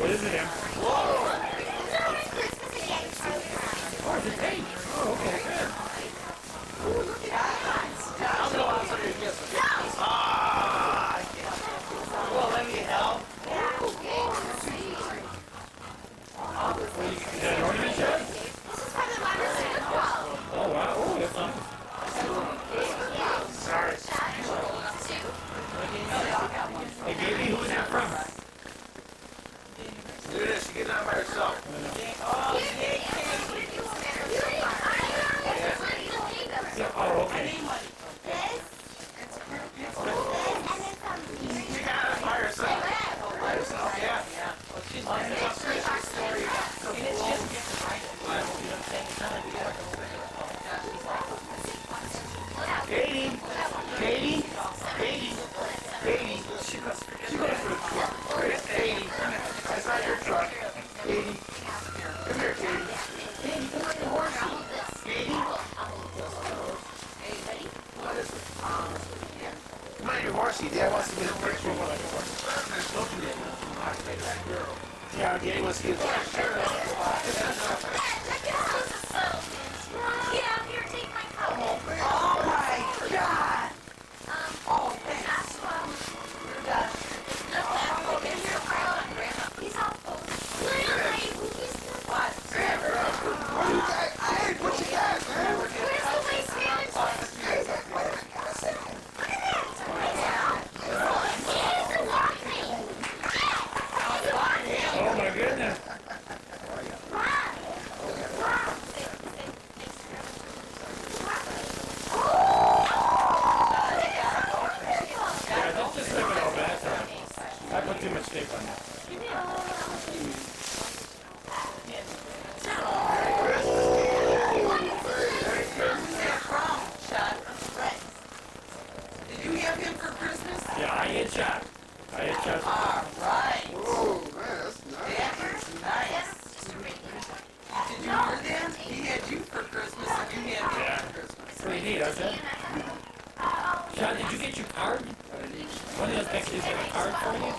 What is it, Em? Oh, it's a date. Oh, okay. I'm gonna want somebody to kiss me. Well, let me help. Is that an ornament shop? Oh, wow. Oh, that's nice. Sorry. Hey, baby, who's that from? Look at this, she's getting out by herself. Yeah, oh, okay. She got out by herself. By herself, yeah. Well, she's like, Katie, Katie, Katie, Katie. She goes for the truck. Where's Katie? I saw your truck. Katie, come here, Katie. Katie, come on, horsey. Katie. What is it? Come on, your horsey. Dad wants to get a picture of like a horse. Yeah, Katie wants to get a picture. Oh my God! Oh, thanks. What? Hey, what you got, man? Oh, my goodness. Yeah, don't just leave it all back. I put too much tape on that. Did you have him for Christmas? Yeah, I hit shot. All right. Oh, man, that's nice. Nice. Did you hear that? He had you for Christmas and you had him Yeah. for Christmas. Pretty neat, isn't it? Sean, did you get your card? One of those pictures got a card for you?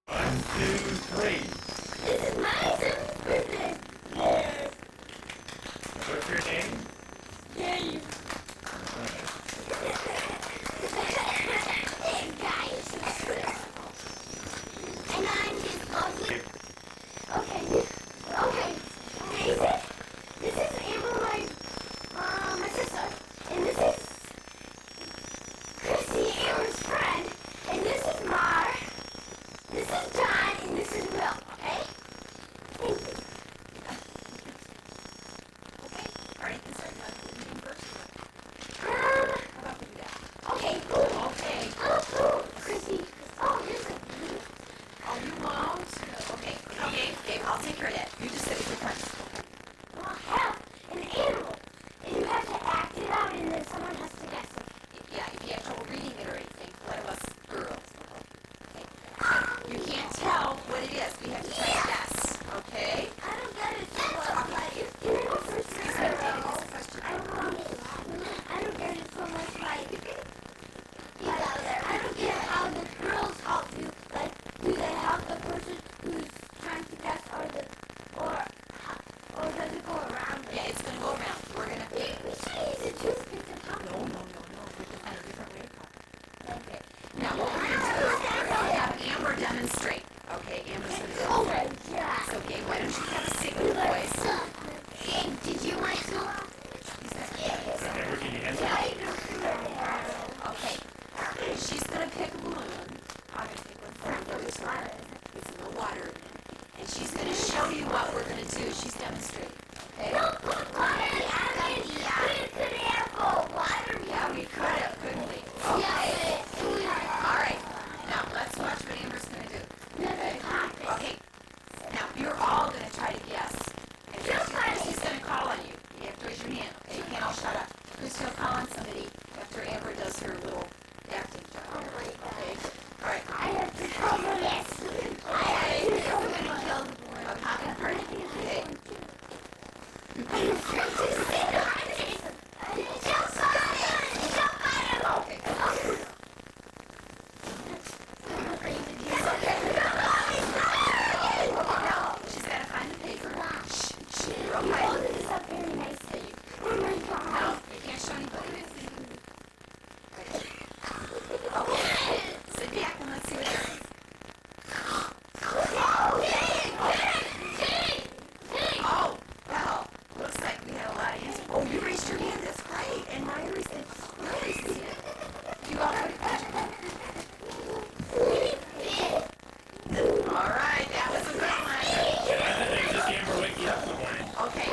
One, two, three. What's your name? I'll take care of that. You just sit with your friends. Yeah, if you have trouble reading it or anything, one of us girls. Okay. You can't tell what it is. We have to try to guess. Okay? Yeah, it's gonna go around. We're gonna. No. We have to find a different way to call it. Okay. Now what we're gonna do is we're gonna have Amber demonstrate. Okay, Amber's gonna demonstrate. So, okay, why don't you have a signal voice? Did you want to? Amber, can you answer? Okay. She's gonna pick a balloon. I'm gonna pick one for you. It's in the water. And she's gonna show you what we're gonna do. She's demonstrating. Okay? Yeah, we could have, couldn't we? Okay. All right. Now, let's watch what Amber's gonna do. Okay? Okay. Now, you're all gonna try to guess. And she's gonna call on you. You have to raise your hand. Okay? You can't I'll shut up. Just go call on somebody after Amber does her little acting job. Okay? All right. I have to cover this. I have to cover the board. I'm not gonna hurt you. Okay? Now, she's gotta find the paper. Shh. You're okay. This is a very nice thing. Oh my god. No, you can't show anybody. Okay. Sit back and let's see what happens. Oh, well, looks like we had a lot of answers. Oh, you raised your hand. That's great. And Myra said, nice. You all put it all right, that was a good one. I just Amber wake you up in the morning. Okay.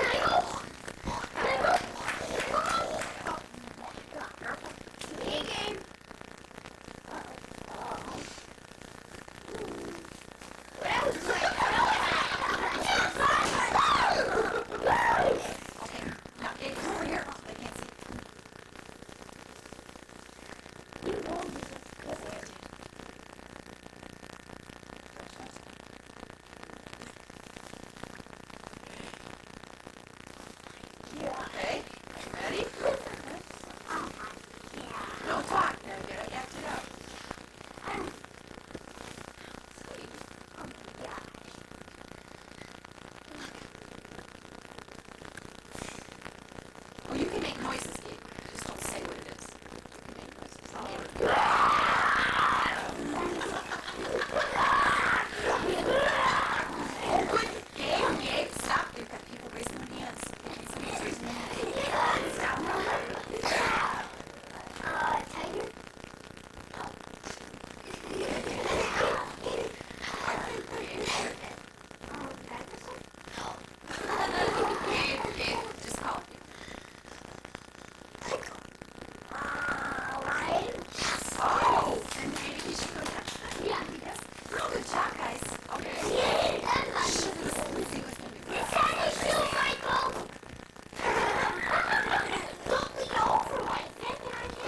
Okay, now get over here. I can't see. Okay, ready? Don't talk. Now you gotta act it out. Well, you can make noises, Gabe. Just don't say what it is. You can make noises. I'll hear it. Good. Gabe, stop. You've got people raising their hands. Somebody's raising their hand. Stop. Gabe, just call it. Oh, and maybe we should go touch that. Yeah. Yes. Good job, guys. Okay. Let's see what's going to be good.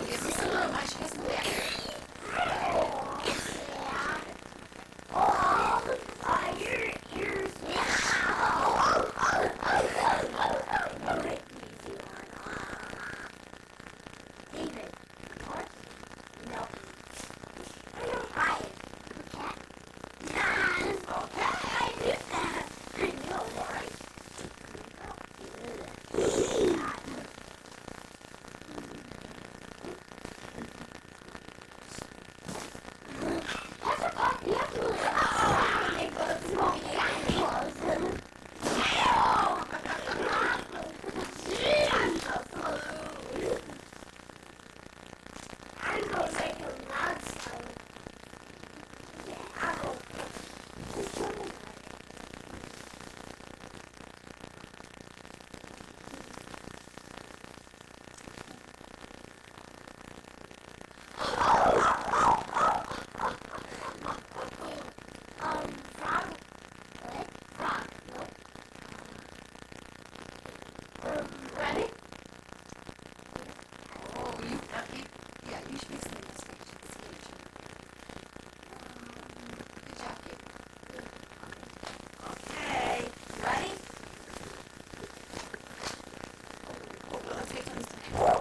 Give me some room. I should get some back. David, what? No. I don't buy it. Okay? I did that. I know, right? I'm going to make a loud sound. Ready? Oh, yeah, you should be singing this stage. Good job, Gabe. Okay, ready? Oh, well, let's take turns tonight.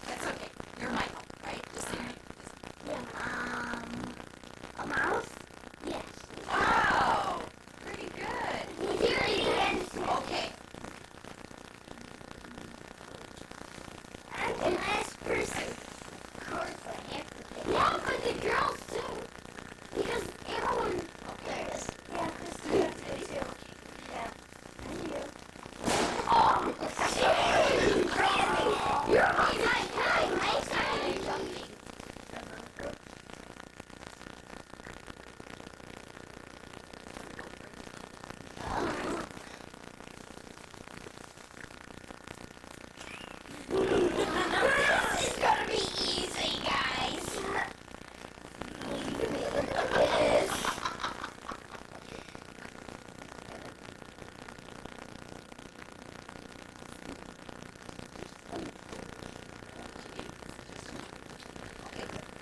That's okay. You're Michael, right? Just say A mouse? Yes. wow! Pretty good. Okay. I'm the last person. Of course I have to pick. Yeah, but the girls too. Because everyone. Okay. Yeah, Christina did too. Yeah. And you. Oh, shit! Crazy! You're my nice guy. Nice guy. This is gonna be easy, guys. Yes.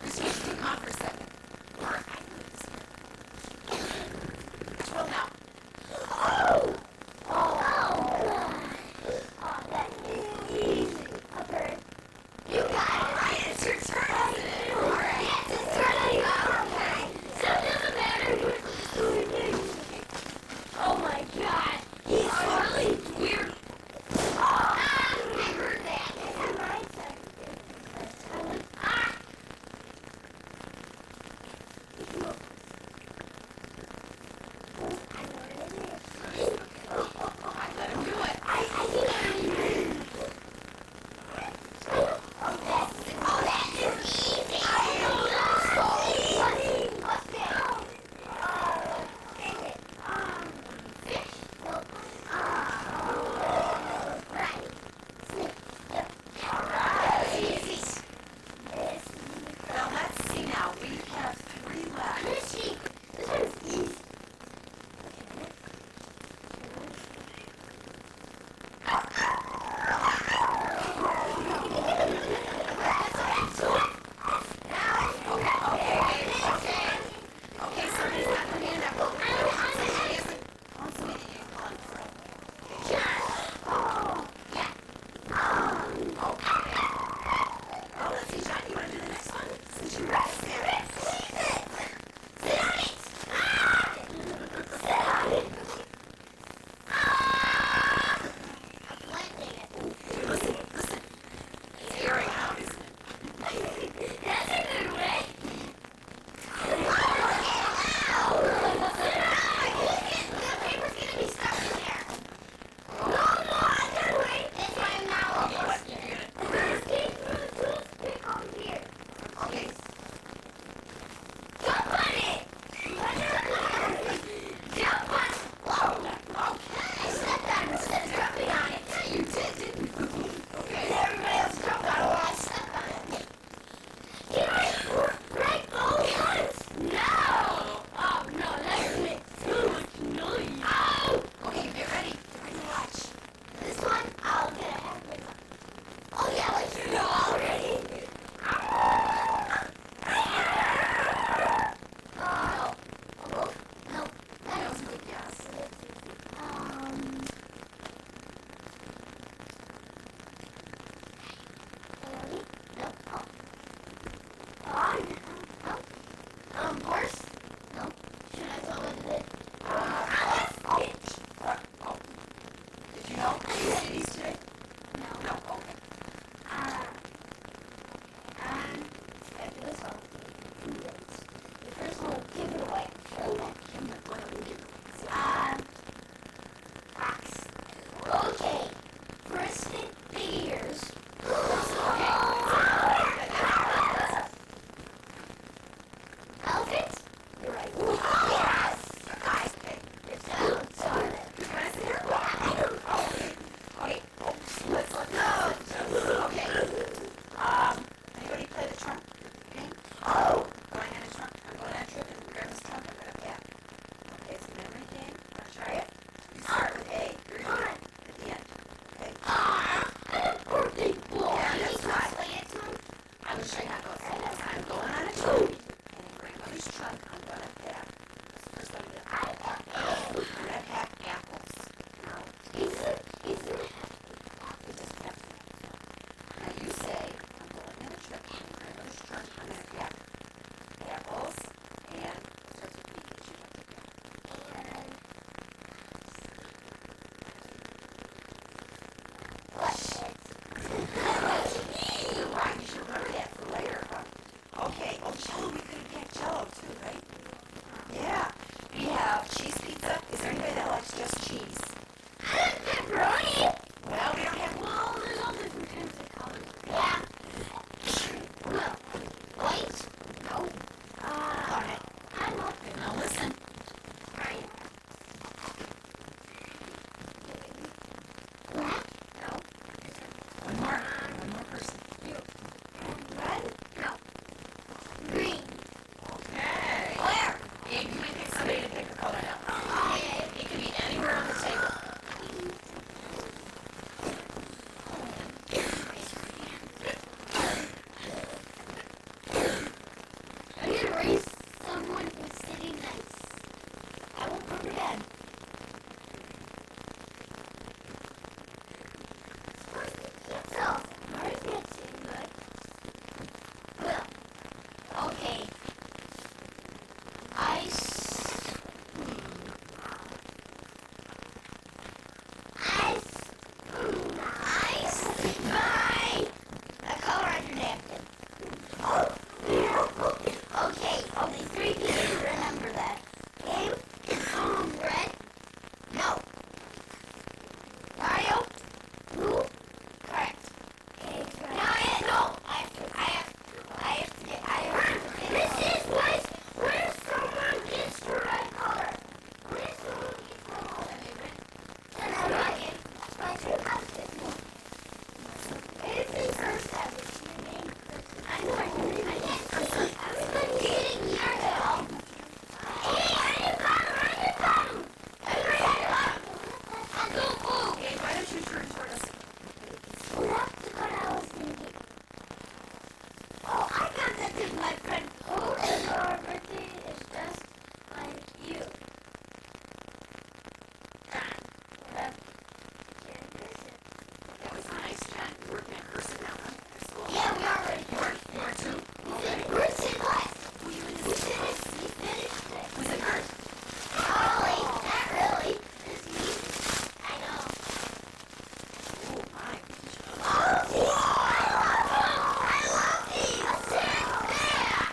Just stick on for a second. All right. Well, now. You got it right. It's your turn. All right. Yes, it's turning. Okay. So it doesn't matter who's doing. Oh my God. He's really weird. I heard that. It's my turn. I let him do it. I think that is easy. What's that? Is it, fish? Right. Snake. Yep. Easy. Now, let's see now. We have 3 left. Fishy. This one's easy. Okay, so he's not going to end up. Oh, let's see, John, you want to do the next one? Since you got it there. Listen. It's airing out, isn't it? That's a good way. The paper's gonna be stuck in there. No, I can't wait. That's why I'm not Okay, what? You're going to... Escape through the toothpick on here. Okay. Jump on it! Jump on it! Whoa! Okay! I stepped on it instead of jumping on it. Yeah, you did, didn't you? Okay. Everybody else jumped on it while I stepped on it. Can I break both ones? No! Oh, no, that makes too much noise. Oh! Okay, get ready. Get ready to watch. This one, I'll get a halfway. Oh, yeah, like you know already. No, that was a good guess. Horse? No. Should I tell it that? Did you know? Did you see these today? No. No, okay. One more person. You. Red? No. Green. Okay. Where? Abe, you may pick somebody to pick a color now. Okay. It can be anywhere on the table. I'm gonna raise someone who's sitting nice. I won't put red. So, Marty's not sitting good. Well, okay. Ice. Ice. Ice. Bye. A color on your napkin. Okay, only 3 people remember that. Game? Red? No. Mario? Blue? Correct. Okay, now this is Weiss, where someone gets the right color. Where someone gets the color. And I like it. That's why I said outfit. Anything first ever. I know I can read my name. Everybody getting your help. Hey, I didn't bottom. Everybody had a bottom. And go blue. Okay, why don't you turn toward us? Well, that's what I was thinking. Oh, I got that with my friend. Oh, and your birthday is just like you. John, whatever. Can't miss it. That was nice, John. You were in person now, huh? That's cool. Yeah, we already You are too? Okay. We're sitting class. Were you in We this? finished it. Was it hard? Ollie, not really. It's me. I know. Oh, my. Oh, I love these. Sit there.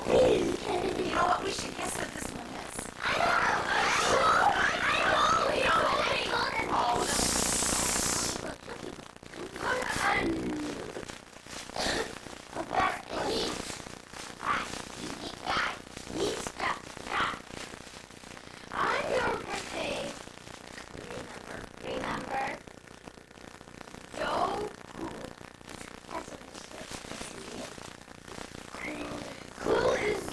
You know what? We should guess what this one is. Remember? Joe? That's what it says. Cool is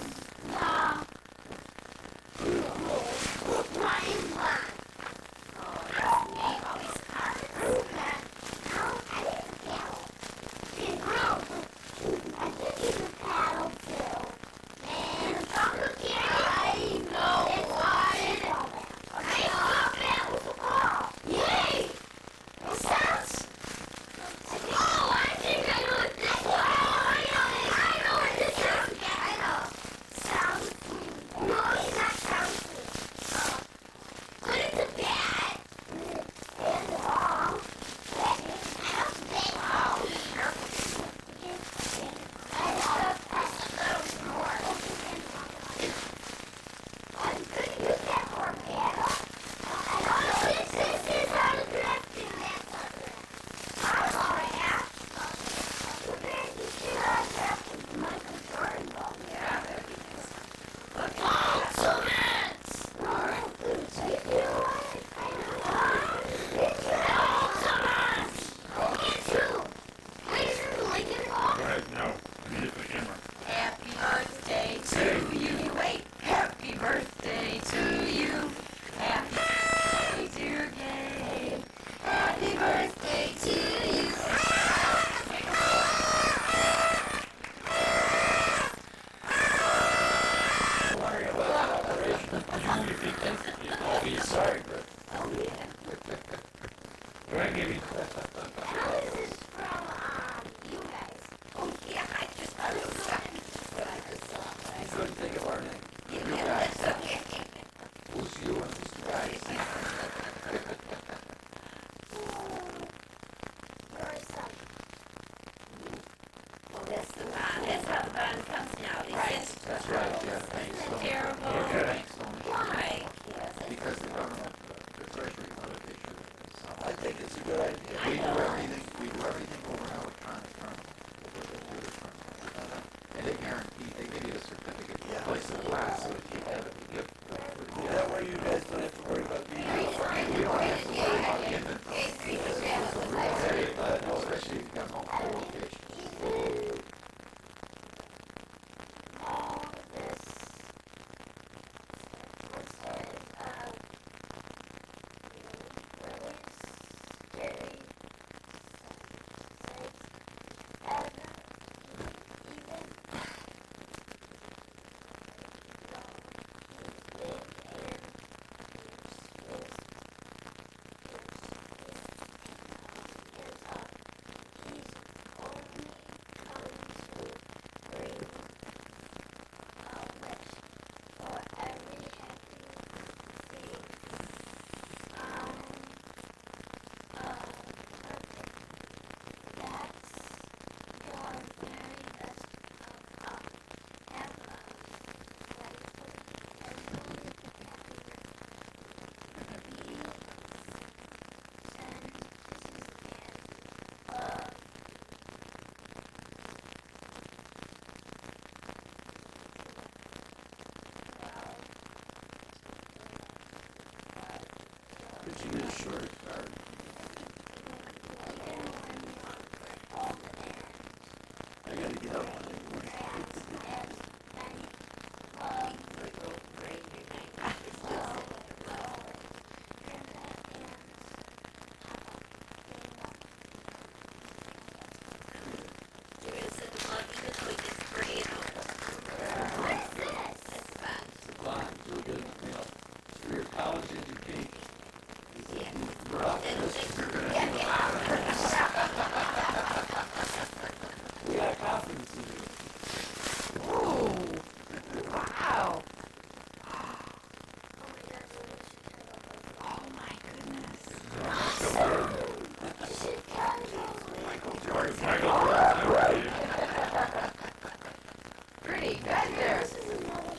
Pretty good there. This is another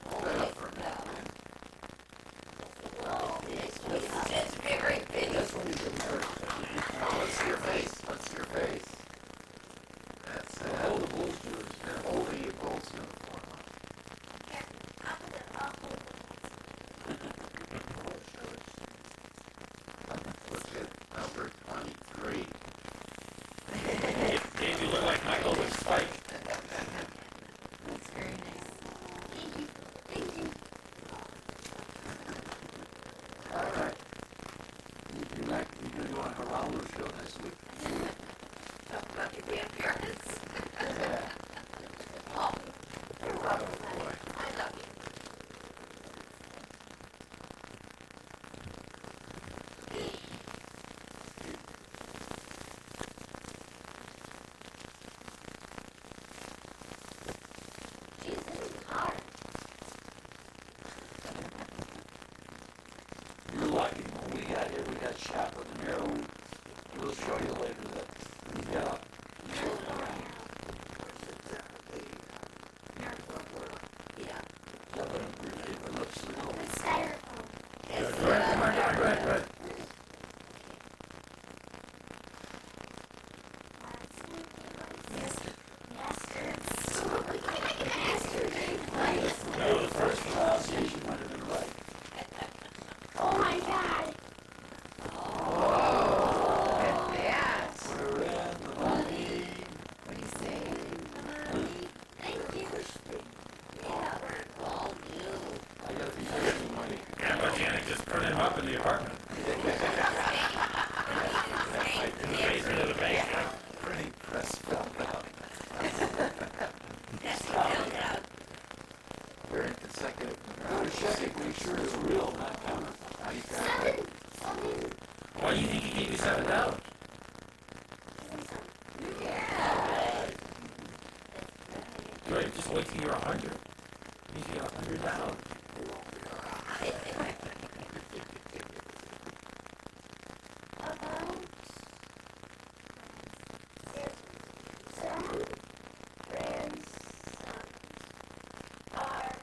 Hold it up for a minute. It's very big. That's what we do. Now let's see your face. Let's see your face. That's it. Hold the bolsters. And hold the bolster. Look at number 23. Dave, you look like Michael with Spike. That's very nice. Thank you. All right. You're going to go on a roller show this week. Talk about your grandparents. Yeah. Oh, You're a roller boy. I love you. Jesus, it's hard. You're lucky. When we got here, we got shot with an arrow. We'll show you later that we got up. Yeah. It looks little. It's styrofoam. It's, Good, come on, good. No, the first pronunciation might have been right. Oh my God. yes. We're in the money. What do you say? Thank you. Yeah, we're all you. I gotta be making money. Grandpa Janet just printed him up in the apartment. In the basement of the bank. Printing press fell out. Very consecutive. We're checking, make sure it's real, not counterfeit. How you got it? Seven. Why do you think he gave you $7? Good, just wait till you're 100. You should get $100. About some grandsons are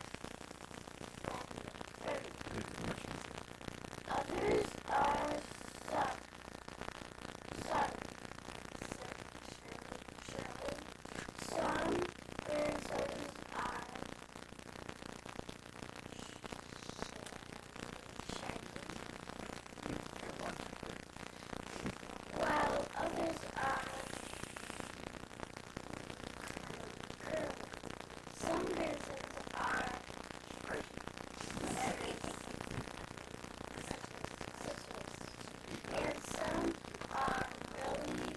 others are some grandsons are while others are girls. Some grandsons are and some are really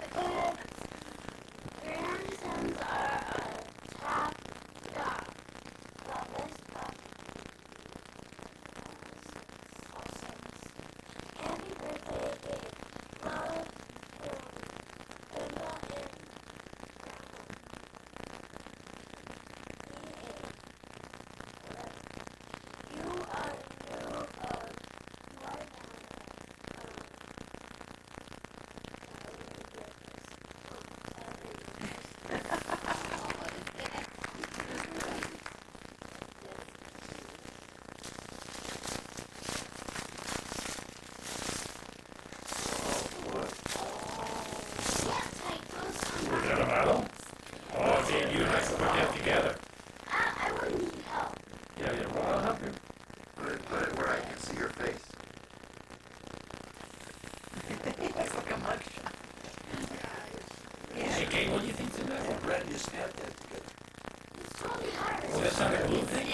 But grandsons are a top dog. Happy birthday, Dave. Love, Emma, and you are no Was that a medal? Oh, Dave, you and I should put that together. I wouldn't need help. Yeah, well, I'll help you. Put it where I can see your face. It's like a mugshot. Hey, Kate, what do you think's in that? Brad, you snap that together. It's totally hard. Oh, that's not a blue thing?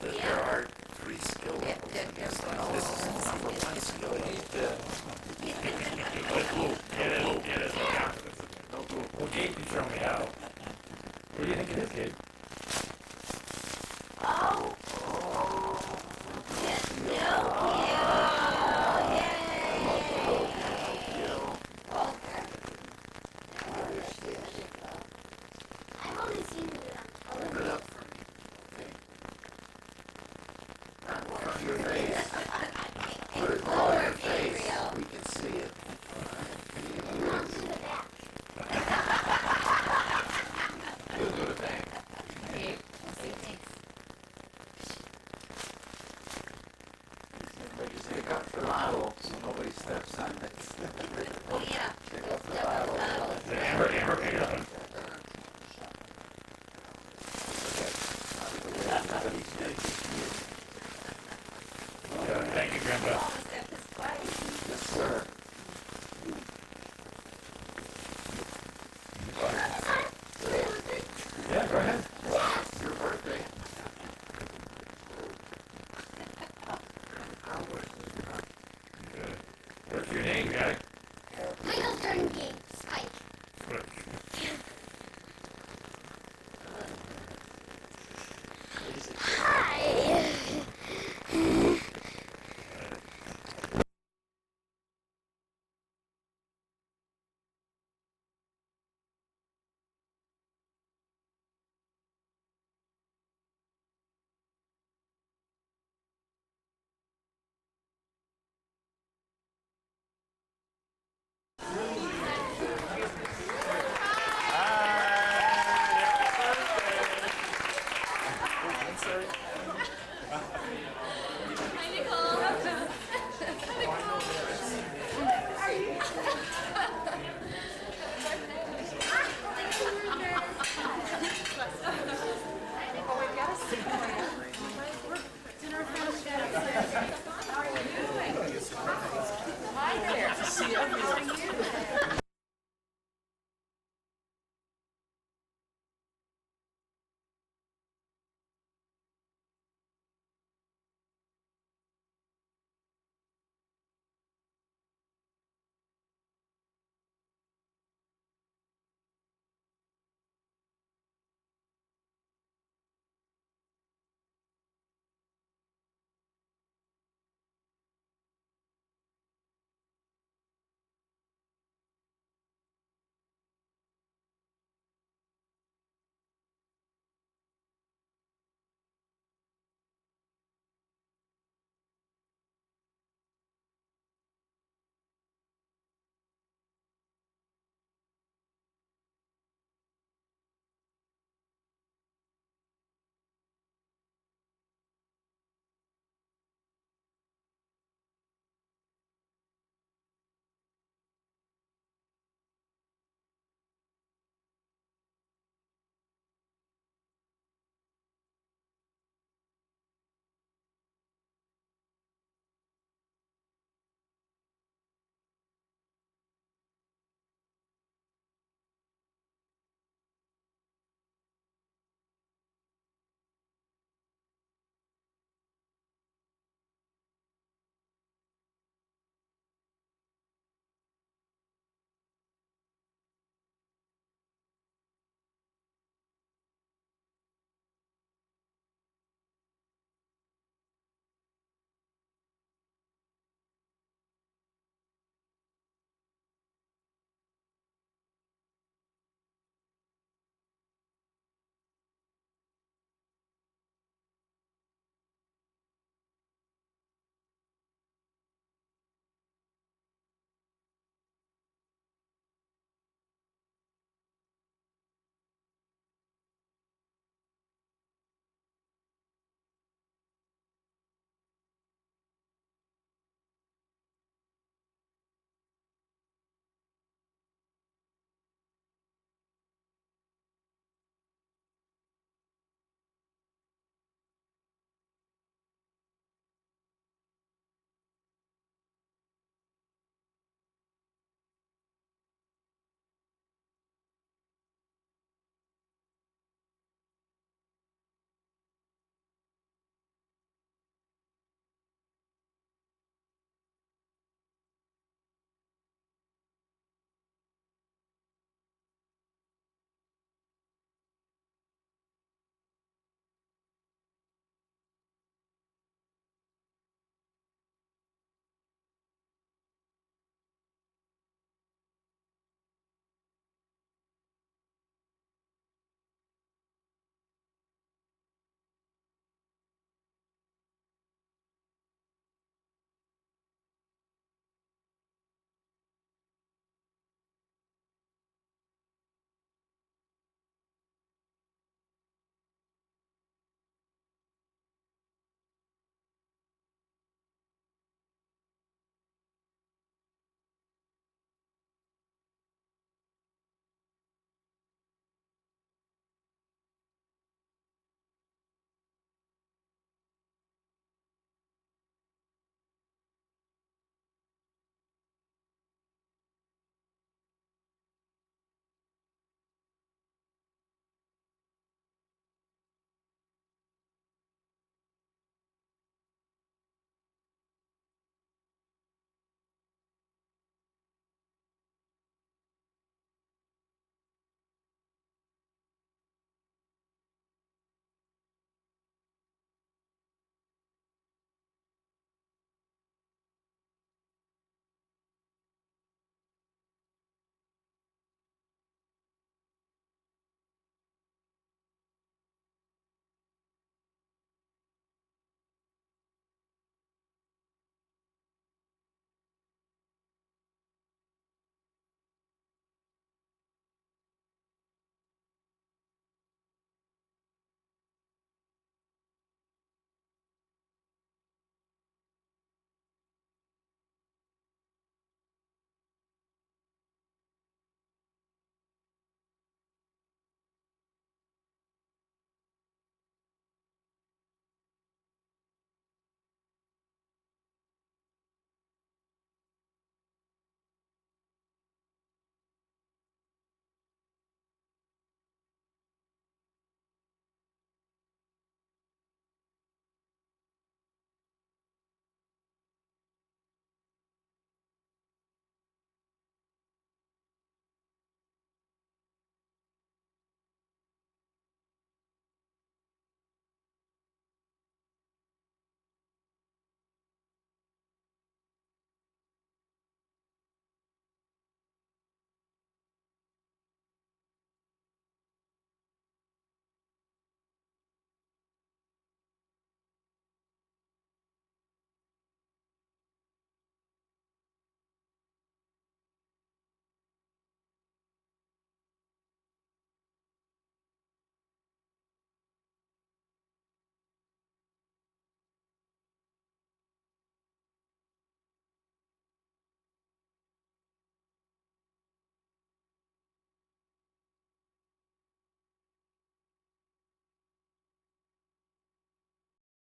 There are 3 skill levels. This is number 1 skill. You need to Get it. Well, Kate can show me how. What do you think it is, Kate? Oh. I've only seen it on open it up for me. Okay. Thank you, Grandpa. Yes, sir. Yeah, go ahead. It's your birthday. Good. What's your name, guy? Michael Jordan game. Spike. Good. Hi.